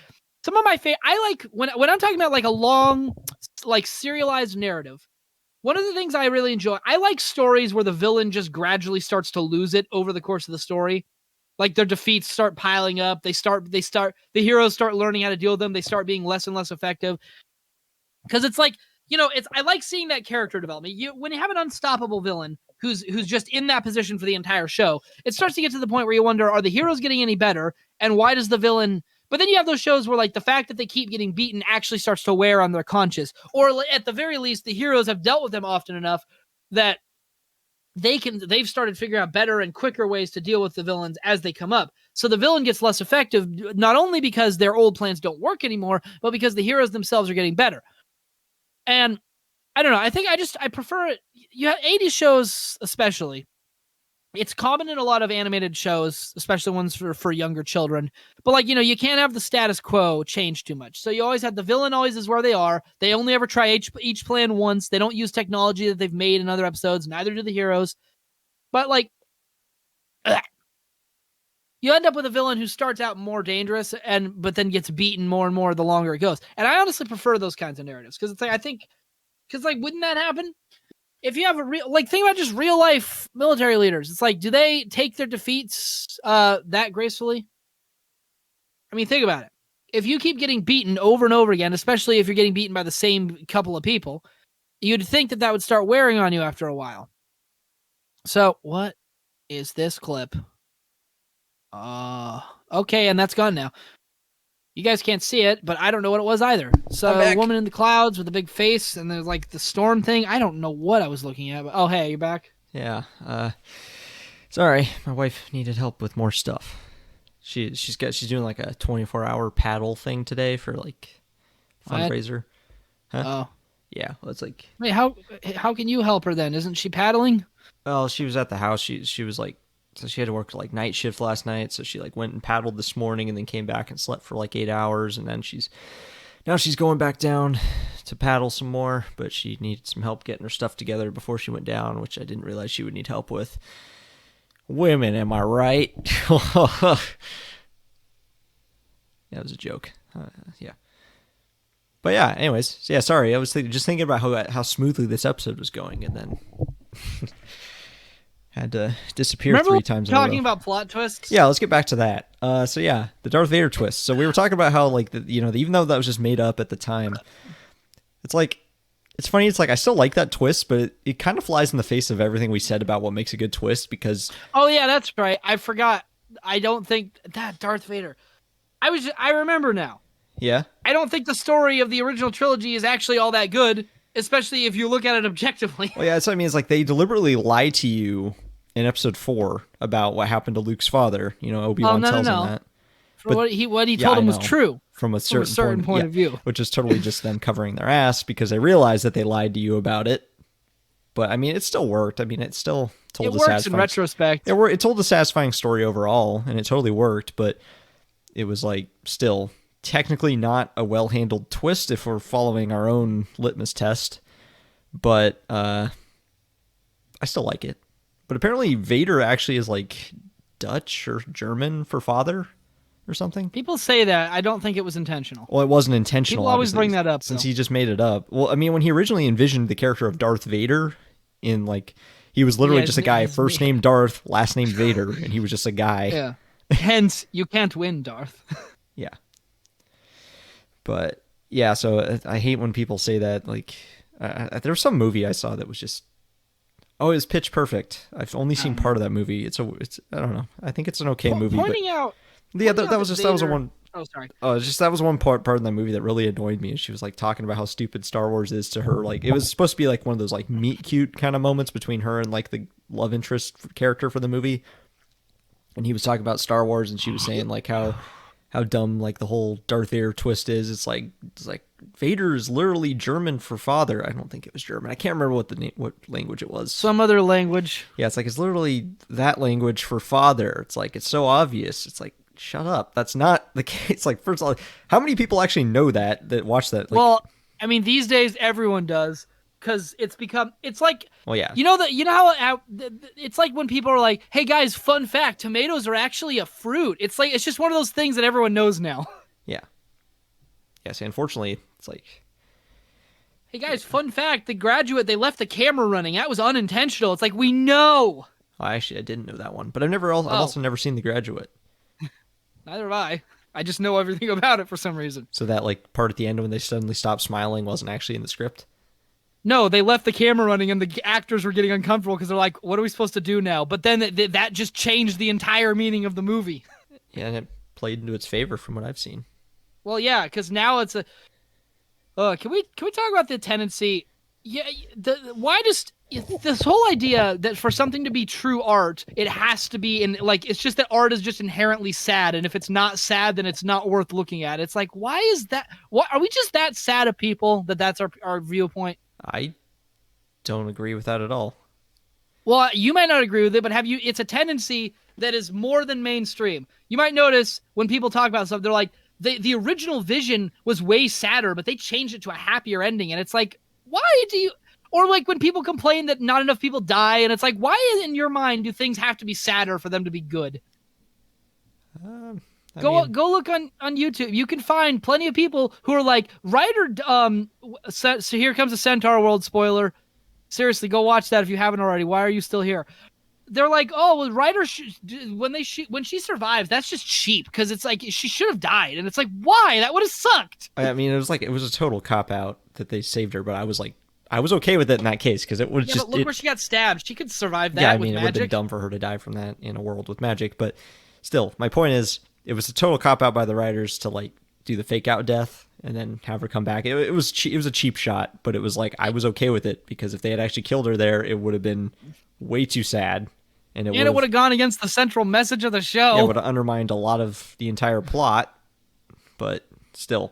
Some of my favorite, I like when I'm talking about like a long, like serialized narrative. One of the things I really enjoy, I like stories where the villain just gradually starts to lose it over the course of the story. Like their defeats start piling up. The heroes start learning how to deal with them. They start being less and less effective. Because it's like, I like seeing that character development. When you have an unstoppable villain who's just in that position for the entire show, it starts to get to the point where you wonder, are the heroes getting any better? And why does the villain... But then you have those shows where like the fact that they keep getting beaten actually starts to wear on their conscience. Or at the very least, the heroes have dealt with them often enough that they've started figuring out better and quicker ways to deal with the villains as they come up. So the villain gets less effective, not only because their old plans don't work anymore, but because the heroes themselves are getting better. And I don't know, I think I prefer it. 80s shows especially. It's common in a lot of animated shows, especially ones for younger children. But like, you can't have the status quo change too much. So you always have the villain always is where they are. They only ever try each plan once. They don't use technology that they've made in other episodes. Neither do the heroes. But like, you end up with a villain who starts out more dangerous but then gets beaten more and more the longer it goes. And I honestly prefer those kinds of narratives because it's like, wouldn't that happen? If you have think about just real life military leaders. It's like, do they take their defeats that gracefully? I mean, think about it. If you keep getting beaten over and over again, especially if you're getting beaten by the same couple of people, you'd think that would start wearing on you after a while. So, what is this clip? Okay, and that's gone now. You guys can't see it, but I don't know what it was either. So, a woman in the clouds with a big face, and there's like the storm thing. I don't know what I was looking at. But, oh, hey, you're back? Yeah. Sorry, my wife needed help with more stuff. She's doing like a 24-hour paddle thing today for like fundraiser. Huh? Oh. Yeah, well, it's like... Wait, how can you help her then? Isn't she paddling? Well, she was at the house. She was like... So she had to work like night shift last night, so she like went and paddled this morning and then came back and slept for like 8 hours, and then she's now she's going back down to paddle some more, but she needed some help getting her stuff together before she went down, which I didn't realize she would need help with. Women, am I right? Yeah, it was a joke. Yeah. But yeah, anyways, so yeah, sorry. I was just thinking about how smoothly this episode was going, and then had to disappear Remember 3 times in a row. talking about plot twists? Yeah, let's get back to that. So yeah, the Darth Vader twist. So we were talking about how like even though that was just made up at the time, it's like it's funny. It's like I still like that twist, but it kind of flies in the face of everything we said about what makes a good twist. Because oh yeah, that's right. I forgot. I don't think that Darth Vader. I remember now. Yeah. I don't think the story of the original trilogy is actually all that good, especially if you look at it objectively. Well, yeah, that's what I mean. It's like they deliberately lie to you in episode 4 about what happened to Luke's father. Obi-Wan tells him that. But what he told him was true from a certain point of view, which is totally just them covering their ass because they realize that they lied to you about it. But I mean, it still worked. I mean, it still told it works in retrospect. It told a satisfying story overall, and it totally worked. But it was like still technically not a well-handled twist if we're following our own litmus test. But I still like it. But apparently Vader actually is like Dutch or German for father or something. People say that. I don't think it was intentional. Well, it wasn't intentional. People always bring that up. Since he just made it up. Well, I mean, when he originally envisioned the character of Darth Vader he was literally just a guy, first name Darth, last name Vader, and he was just a guy. Yeah. Hence, you can't win, Darth. Yeah. But yeah, so I hate when people say that. Like, there was some movie I saw that was just, it was Pitch Perfect. I've only seen part of that movie. It's I don't know. I think it's an okay movie. Pointing out. Yeah, that was one. Oh, sorry. That was one part of that movie that really annoyed me. She was like talking about how stupid Star Wars is to her. Like it was supposed to be like one of those like meet cute kind of moments between her and like the love interest character for the movie. And he was talking about Star Wars, and she was saying like how dumb like the whole Darth Vader twist is. It's like Vader is literally German for father. I don't think it was German. I can't remember what language it was. Some other language. Yeah, it's like it's literally that language for father. It's like it's so obvious. It's like shut up. That's not the case. Like first of all, how many people actually know that watch that? Like, well, I mean these days everyone does. Because it's like, well, yeah. You know how it's like when people are like, hey guys, fun fact, tomatoes are actually a fruit. It's like, it's just one of those things that everyone knows now. Yeah. Yes, unfortunately, it's like, hey guys, fun fact, The Graduate, they left the camera running. That was unintentional. It's like, we know. Well, actually, I didn't know that one, but I've also never seen The Graduate. Neither have I. I just know everything about it for some reason. So that like part at the end when they suddenly stopped smiling wasn't actually in the script? No, they left the camera running and the actors were getting uncomfortable because they're like, what are we supposed to do now? But then that just changed the entire meaning of the movie. Yeah, and it played into its favor from what I've seen. Well, yeah, because now it's a... can we talk about the tendency... Yeah, why just... This whole idea that for something to be true art, it has to be in... Like, it's just that art is just inherently sad, and if it's not sad, then it's not worth looking at. It's like, why is that... What, are we just that sad of people that that's our viewpoint? I don't agree with that at all. Well, you might not agree with it, but it's a tendency that is more than mainstream. You might notice when people talk about stuff, they're like, the original vision was way sadder, but they changed it to a happier ending. And it's like, why do you... Or like when people complain that not enough people die, and it's like, why in your mind do things have to be sadder for them to be good? Go look on YouTube. You can find plenty of people who are like, so here comes a Centaur World spoiler. Seriously, go watch that if you haven't already. Why are you still here? They're like, oh, well, Ryder, when she survives, that's just cheap because it's like she should have died, and it's like, why? That would have sucked. I mean, it was a total cop out that they saved her, but I was okay with it in that case because it was just. But look where she got stabbed. She could survive that. Yeah, I with mean, magic. it would have been dumb for her to die from that in a world with magic, but still, my point is. It was a total cop out by the writers to like do the fake out death and then have her come back. It was a cheap shot, but it was like I was okay with it because if they had actually killed her there, it would have been way too sad, and it would have gone against the central message of the show. Yeah, it would have undermined a lot of the entire plot. But still,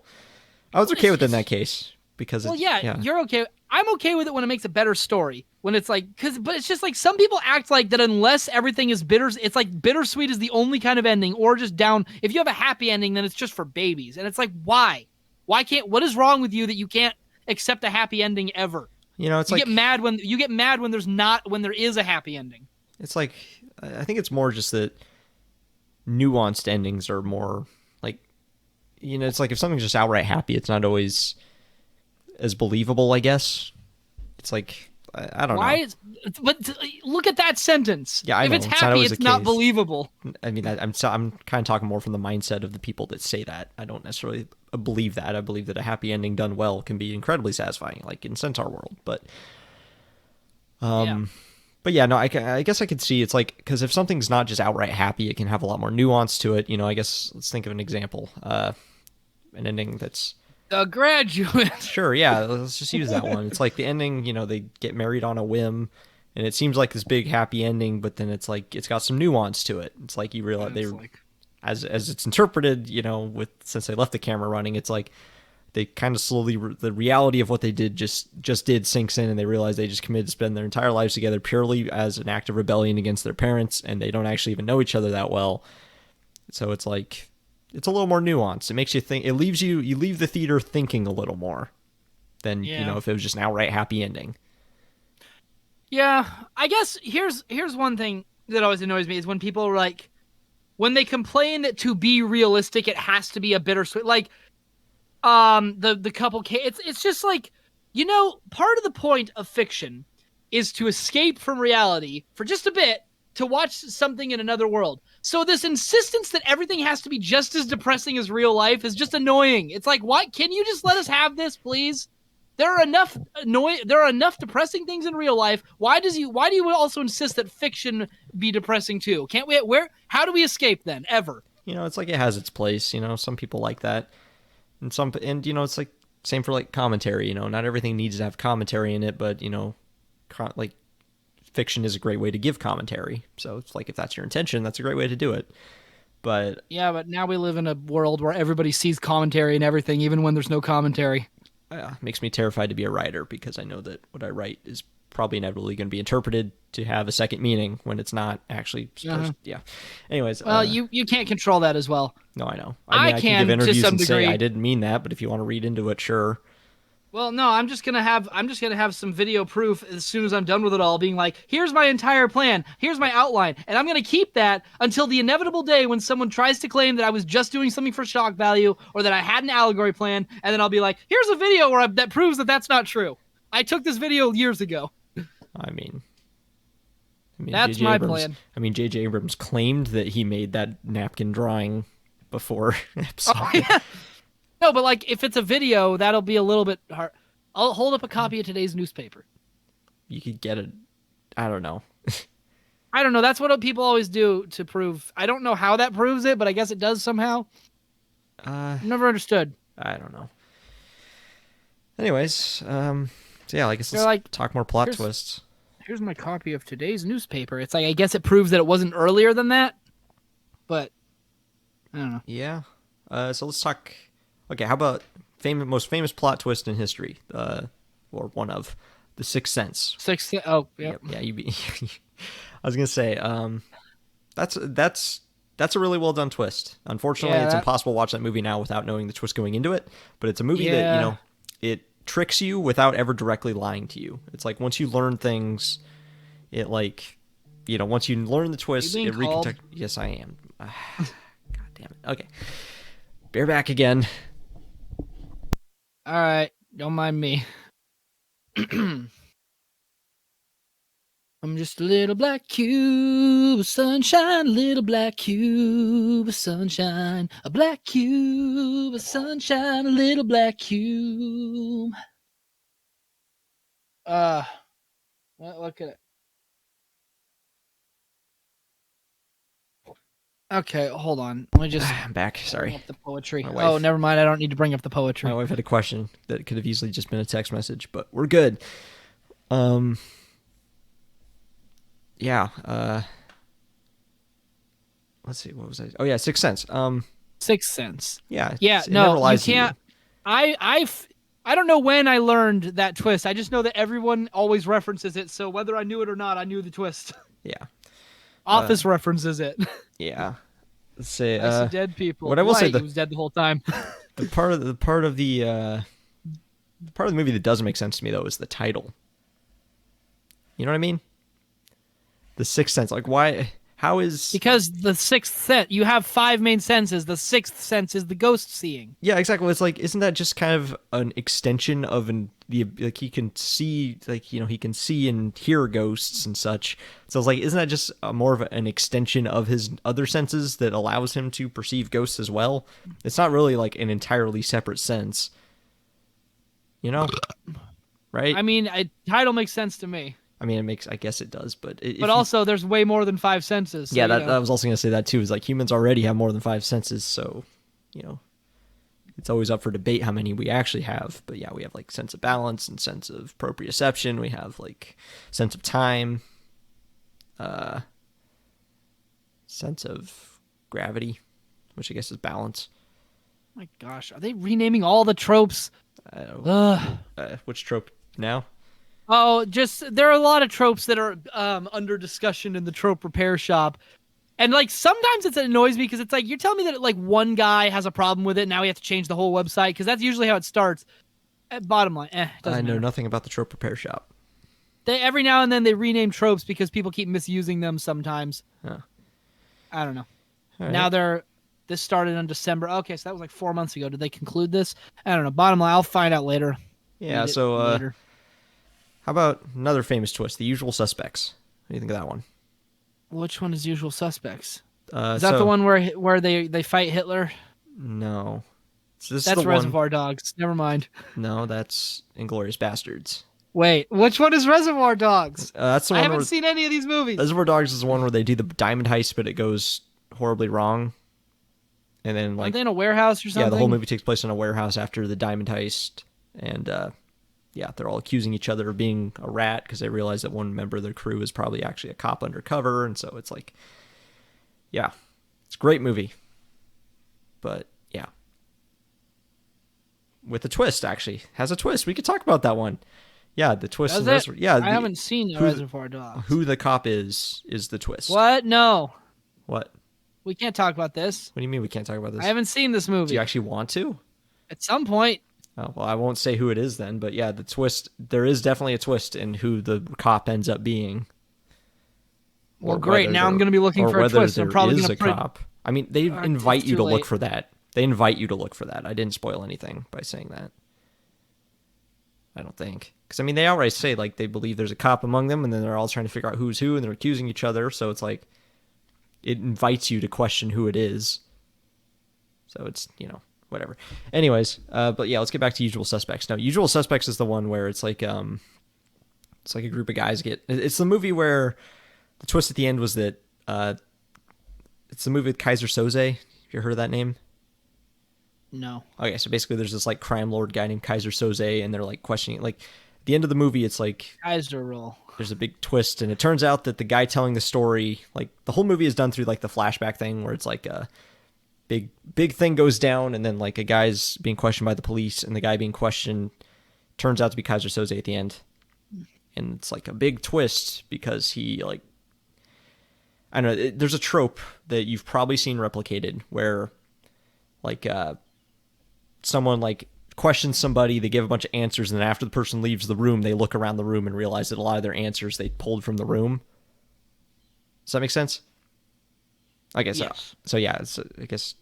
I was okay with it in that case because you're okay. I'm okay with it when it makes a better story. When it's like, but it's just like some people act like that unless everything is bitter, it's like bittersweet is the only kind of ending, or just down. If you have a happy ending, then it's just for babies, and it's like, why? What is wrong with you that you can't accept a happy ending ever? It's You like get mad when there is a happy ending. it's like I think it's more just that nuanced endings are more like it's like if something's just outright happy, it's not always as believable, I guess. It's like I don't Why know. is but look at that sentence. Yeah, I If know it's it's not happy, always the it's not case. believable. I mean, I'm kind of talking more from the mindset of the people that say that. I don't necessarily believe that. I believe that a happy ending done well can be incredibly satisfying, like in Centaur World. Yeah. Um, but yeah, no, I guess I could see it's like because if something's not just outright happy, it can have a lot more nuance to it. I guess let's think of an example. An ending that's The Graduate. sure, yeah. Let's just use that one. It's like the ending. They get married on a whim, and it seems like this big happy ending, but then it's like it's got some nuance to it. It's like you realize they It's like as it's interpreted, with since they left the camera running, it's like they kind of slowly the reality of what they did just did sinks in, and they realize they just committed to spend their entire lives together purely as an act of rebellion against their parents, and they don't actually even know each other that well. So it's like it's a little more nuanced. It makes you think. It leaves you leave the theater thinking a little more than yeah. if it was just an outright happy ending. Yeah, I guess here's one thing that always annoys me is when people are like when they complain that to be realistic it has to be a bittersweet like the couple it's just like part of the point of fiction is to escape from reality for just a bit to watch something in another world. So this insistence that everything has to be just as depressing as real life is just annoying. It's like, why can you just let us have this, please? There are enough depressing things in real life. Why do you also insist that fiction be depressing too? Can't we how do we escape then ever? It's like it has its place. Some people like that, and it's like same for like commentary. Not everything needs to have commentary in it, but like fiction is a great way to give commentary. So it's like if that's your intention, that's a great way to do it. But Yeah, but now we live in a world where everybody sees commentary and everything, even when there's no commentary. makes me terrified to be a writer because I know that what I write is probably inevitably going to be interpreted to have a second meaning when it's not actually supposed. Yeah. Anyways, Well, you can't control that as well. no, I know. I I mean, I can give can to interviews some and say I degree. didn't mean that, but if you want to read into it, sure. Well, no, I'm just gonna have some video proof as soon as I'm done with it all, being like, here's my entire plan, here's my outline, and I'm gonna keep that until the inevitable day when someone tries to claim that I was just doing something for shock value or that I had an allegory plan, and then I'll be like, here's a video that proves that that's not true. I took this video years ago. I mean, That's J.J. my Abrams. plan. J.J. Abrams claimed that he made that napkin drawing before episode. Oh yeah. No, but like if it's a video, that'll be a little bit hard. I'll hold up a copy of today's newspaper. You could get it. I don't know. I don't know. That's what people always do to prove. I don't know how that proves it, but I guess it does somehow. Never understood. I don't know. Anyways, so yeah, I guess let's like, talk more plot twists. Here's my copy of today's newspaper. It's like I guess it proves that it wasn't earlier than that, but I don't know. Yeah. So let's talk. Okay, how about most famous plot twist in history? Or one of The Sixth Sense. Oh, yep. Yeah. I was gonna say, that's a really well done twist. Unfortunately, it's impossible to watch that movie now without knowing the twist going into it. But it's a movie that it tricks you without ever directly lying to you. It's like once you learn things, it like once you learn the twist, it recontextualizes. Yes, I am. God damn it. Okay, bear back again. All right, don't mind me. I'm just a little black cube of sunshine, a little black cube of sunshine, a black cube of sunshine, a little black cube. Look at it. Okay, hold on. Let me just. I'm back. Sorry. Up the poetry. Oh, never mind. I don't need to bring up the poetry. My wife had a question that could have easily just been a text message, but we're good. Yeah. Let's see. What was I? Oh yeah, Sixth Sense. Sixth Sense. Yeah. Yeah. No, you can't. I don't know when I learned that twist. I just know that everyone always references it. So whether I knew it or not, I knew the twist. Yeah. Office references it. Yeah. Let's say. I see dead people. What I will say, he was dead the whole time. the part of the movie that doesn't make sense to me though is the title. You know what I mean? The Sixth Sense. Like, why? How is? Because the sixth sense, you have 5 main senses. The sixth sense is the ghost seeing. Yeah, exactly. It's like, isn't that just kind of an extension of like he can see, like, you know, he can see and hear ghosts and such. So it's like, isn't that just more of an extension of his other senses that allows him to perceive ghosts as well? It's not really like an entirely separate sense, you know? Right? I mean, title makes sense to me. I mean, I guess it does, but also, there's way more than 5 senses. So, yeah, I was also gonna say that too. Is like humans already have more than 5 senses, so you know, it's always up for debate how many we actually have. But yeah, we have like sense of balance and sense of proprioception. We have like sense of time, sense of gravity, which I guess is balance. My gosh, are they renaming all the tropes? Which trope now? Oh, just there are a lot of tropes that are under discussion in the trope repair shop. And like sometimes it annoys me because it's like you're telling me that like one guy has a problem with it, now we have to change the whole website because that's usually how it starts. Bottom line, I know nothing about the trope repair shop. They every now and then they rename tropes because people keep misusing them sometimes. Huh. I don't know. All right. Now this started in December. Okay, so that was like 4 months ago. Did they conclude this? I don't know. Bottom line, I'll find out later. Yeah, so later. How about another famous twist, The Usual Suspects? What do you think of that one? Which one is Usual Suspects? Is that the one where they fight Hitler? No. So that's Reservoir Dogs. Never mind. No, that's Inglourious Bastards. Wait, which one is Reservoir Dogs? That's the one I haven't seen any of these movies. Reservoir Dogs is the one where they do the diamond heist, but it goes horribly wrong. And then like are they in a warehouse or something? Yeah, the whole movie takes place in a warehouse after the diamond heist, and yeah, they're all accusing each other of being a rat because they realize that one member of their crew is probably actually a cop undercover, and so it's like, yeah, it's a great movie, but yeah, with a twist. Actually, has a twist. We could talk about that one. Yeah, the twist. I haven't seen Reservoir Dogs. Who the cop is the twist. What? No. What? We can't talk about this. What do you mean we can't talk about this? I haven't seen this movie. Do you actually want to? At some point. Oh, well, I won't say who it is then, but yeah, the twist, there is definitely a twist in who the cop ends up being. Well, great. Now I'm going to be looking for a twist. I'm probably going to cop. I mean, they invite you to look for that. They invite you to look for that. I didn't spoil anything by saying that. I don't think. Because, I mean, they outright say, like, they believe there's a cop among them, and then they're all trying to figure out who's who, and they're accusing each other, so it's like, it invites you to question who it is. So it's, you know, whatever. Anyways, but yeah, let's get back to Usual Suspects. Now, Usual Suspects is the one where it's like a group of guys it's the movie where the twist at the end was that it's the movie with Kaiser Soze. Have you heard of that name? No. Okay, so basically there's this like crime lord guy named Kaiser Soze, and they're like questioning, like, at the end of the movie, it's like Kaiser roll. There's a big twist, and it turns out that the guy telling the story, like, the whole movie is done through like the flashback thing where it's like a big thing goes down, and then like a guy's being questioned by the police, and the guy being questioned turns out to be Kaiser Soze at the end. And it's like a big twist because he, like, I don't know, there's a trope that you've probably seen replicated where like someone like questions somebody, they give a bunch of answers, and then after the person leaves the room, they look around the room and realize that a lot of their answers they pulled from the room. Does that make sense? I guess yes. So yeah, I guess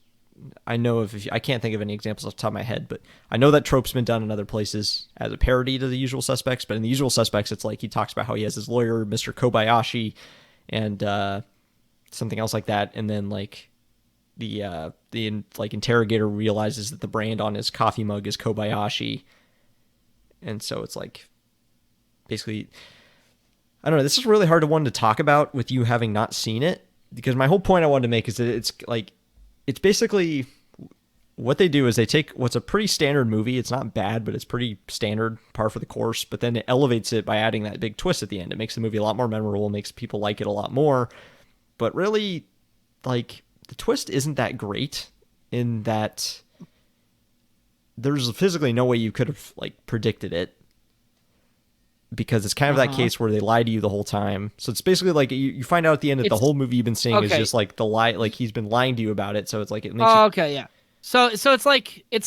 I know I can't think of any examples off the top of my head, but I know that trope's been done in other places as a parody to The Usual Suspects. But in The Usual Suspects, it's like he talks about how he has his lawyer, Mr. Kobayashi, and something else like that, and then like the interrogator realizes that the brand on his coffee mug is Kobayashi, and so it's like basically, I don't know. This is really hard one to talk about with you having not seen it, because my whole point I wanted to make is that it's basically what they do is they take what's a pretty standard movie. It's not bad, but it's pretty standard, par for the course. But then it elevates it by adding that big twist at the end. It makes the movie a lot more memorable, makes people like it a lot more. But really, like, the twist isn't that great in that there's physically no way you could have like predicted it, because it's kind of that case where they lie to you the whole time. So it's basically like you find out at the end that the whole movie you've been seeing is just like the lie, like he's been lying to you about it. So it's like it makes okay, yeah. So it's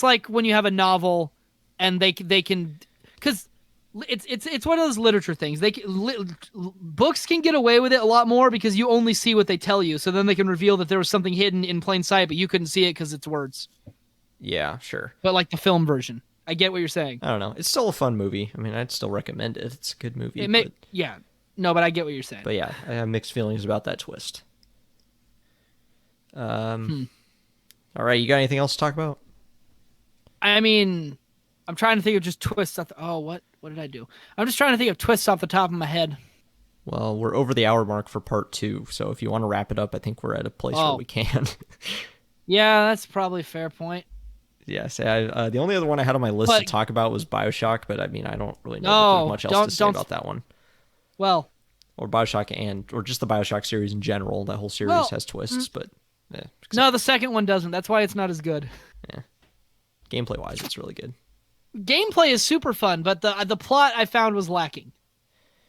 like when you have a novel, and they can, because it's one of those literature things. Books can get away with it a lot more because you only see what they tell you. So then they can reveal that there was something hidden in plain sight, but you couldn't see it because it's words. Yeah, sure. But like the film version, I get what you're saying. I don't know. It's still a fun movie. I mean, I'd still recommend it. It's a good movie, It may but Yeah, no, but I get what you're saying. yeah, I have mixed feelings about that twist. Hmm. All right, you got anything else to talk about? I mean, I'm trying to think of just twists. Oh, what did I do? I'm just trying to think of twists off the top of my head. Well, we're over the hour mark for part 2, so if you want to wrap it up, I think we're at a place where Oh, we can. yeah, that's probably a fair point. Yes, the only other one I had on my list to But talk about was BioShock, but I mean, I don't really know that there's no, much else to say about that one. Well, Or BioShock or just the BioShock series in general. That whole series well, has twists, but no, the second one doesn't. That's why it's not as good. yeah, gameplay wise, it's really good. Gameplay is super fun, but the plot I found was lacking.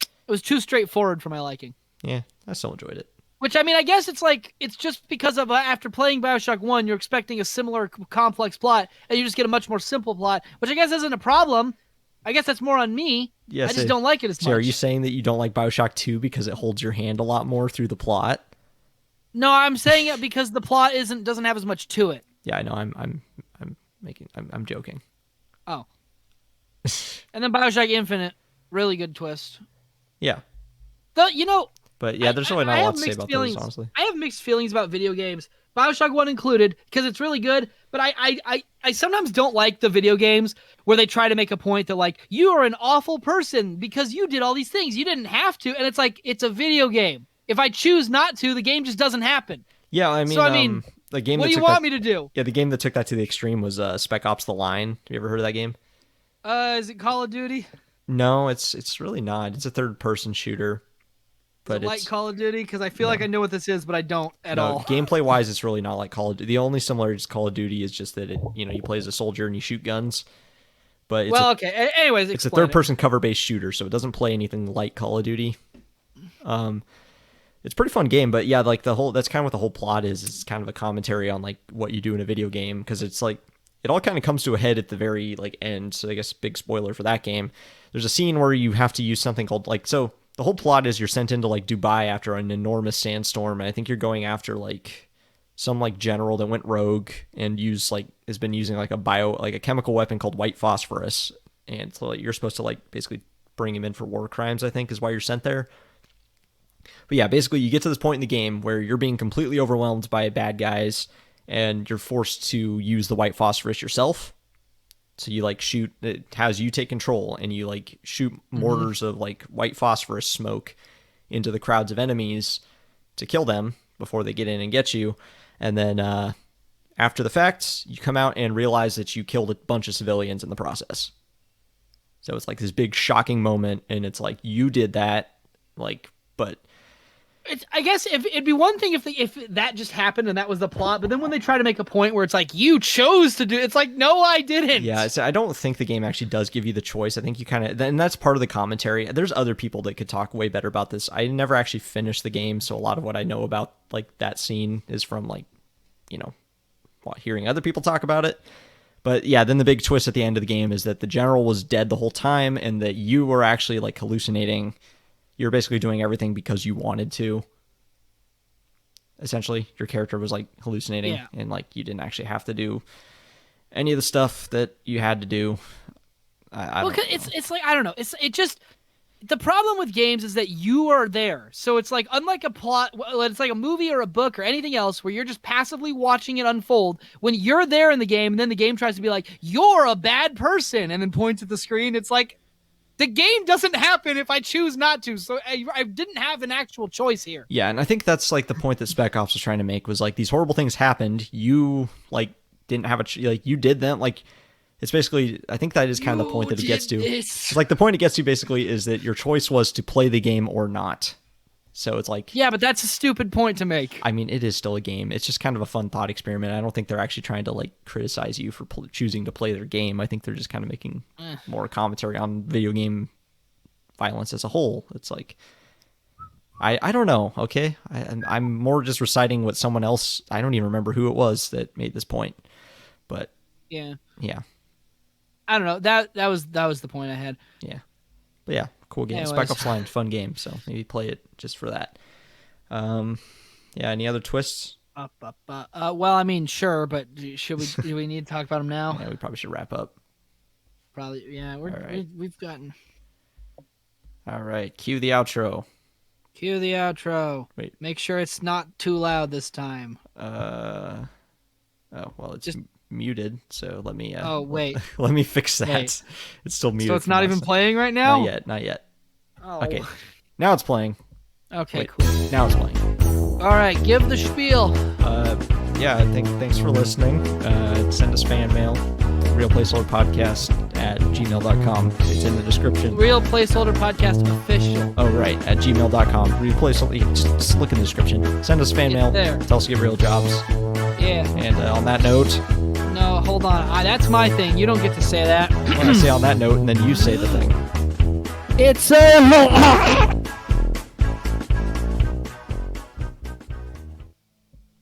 It was too straightforward for my liking. Yeah, I still enjoyed it. Which, I mean, I guess it's just because of after playing BioShock 1, you're expecting a similar complex plot, and you just get a much more simple plot, which I guess isn't a problem. I guess that's more on me. Yes, I just don't like it as much. Are you saying that you don't like BioShock 2 because it holds your hand a lot more through the plot? No, I'm saying it because the plot doesn't have as much to it. Yeah, I know. I'm joking. Oh. And then BioShock Infinite, really good twist. Yeah. But yeah, there's really not a lot to say about those, honestly. I have mixed feelings about video games, BioShock 1 included, because it's really good, but I sometimes don't like the video games where they try to make a point that, like, you are an awful person because you did all these things. You didn't have to, and it's like, it's a video game. If I choose not to, the game just doesn't happen. Yeah, I mean, the game what do you want me to do? Yeah, the game that took that to the extreme was Spec Ops: The Line. Have you ever heard of that game? Is it Call of Duty? No, it's really not. It's a third-person shooter. But it's like Call of Duty? Because I feel like I know what this is, but I don't at all. Gameplay-wise, it's really not like Call of Duty. The only similarity to Call of Duty is just that you play as a soldier and you shoot guns. But okay. Anyways, it's a third-person cover-based shooter, so it doesn't play anything like Call of Duty. It's a pretty fun game, but yeah, like that's kind of what the whole plot is. It's kind of a commentary on like what you do in a video game, because it's like it all kind of comes to a head at the very like end. So I guess big spoiler for that game. There's a scene where you have to use something called the whole plot is you're sent into like Dubai after an enormous sandstorm, and I think you're going after like some like general that went rogue and has been using like a chemical weapon called white phosphorus, and so you're supposed to like basically bring him in for war crimes, I think is why you're sent there. But yeah, basically you get to this point in the game where you're being completely overwhelmed by bad guys and you're forced to use the white phosphorus yourself. So you like shoot, it has you take control, and you like shoot mortars of like white phosphorus smoke into the crowds of enemies to kill them before they get in and get you. And then after the fact, you come out and realize that you killed a bunch of civilians in the process. So it's like this big shocking moment, and it's like you did that, but I guess if it'd be one thing if that just happened and that was the plot, but then when they try to make a point where it's like you chose to do, it's like no, I didn't. Yeah, so I don't think the game actually does give you the choice. I think you kind of, and that's part of the commentary. There's other people that could talk way better about this. I never actually finished the game, so a lot of what I know about like that scene is from like, hearing other people talk about it. But yeah, then the big twist at the end of the game is that the general was dead the whole time, and that you were actually like hallucinating. You're basically doing everything because you wanted to. Essentially, your character was like hallucinating, and like you didn't actually have to do any of the stuff that you had to do. It's like, I don't know. It just, the problem with games is that you are there. So it's like, unlike a plot, it's like a movie or a book or anything else where you're just passively watching it unfold. When you're there in the game, and then the game tries to be like, you're a bad person, and then points at the screen, it's like, the game doesn't happen if I choose not to, so I didn't have an actual choice here. Yeah, and I think that's like the point that Spec Ops was trying to make, was like these horrible things happened. You like didn't have you did them. Like it's basically, I think that is kind of the point that it gets to. It's like the point it gets to basically is that your choice was to play the game or not. So it's like, yeah, but that's a stupid point to make. I mean, it is still a game. It's just kind of a fun thought experiment. I don't think they're actually trying to like criticize you for choosing to play their game. I think they're just kind of making more commentary on video game violence as a whole. It's like, I don't know. Okay. I'm more just reciting what someone else, I don't even remember who it was that made this point, But yeah. I don't know. That was the point I had. Yeah. But yeah, cool game. Anyways. Spec Ops Line, fun game. So maybe play it just for that. Yeah. Any other twists? Well, I mean, sure, but do we need to talk about them now? Yeah, we probably should wrap up. Probably. Yeah. We've gotten. All right. Cue the outro. Cue the outro. Wait. Make sure it's not too loud this time. Oh well, it's just muted. So let me. Oh wait. Let me fix that. Wait. It's still muted. So it's not even playing right now. Not yet. Oh. Okay. Now it's playing. Okay. Wait, cool. Now it's playing. All right. Give the spiel. Yeah. Thanks for listening. Send us fan mail. realplaceholderpodcast@gmail.com. It's in the description. realplaceholderpodcastofficial. Oh, right, at gmail.com. Realplaceholder. Just look in the description. Send us fan mail. There. Tell us to get real jobs. Yeah. And on that note... No, hold on. That's my thing. You don't get to say that. When I say on that note, and then you say the thing. It's a...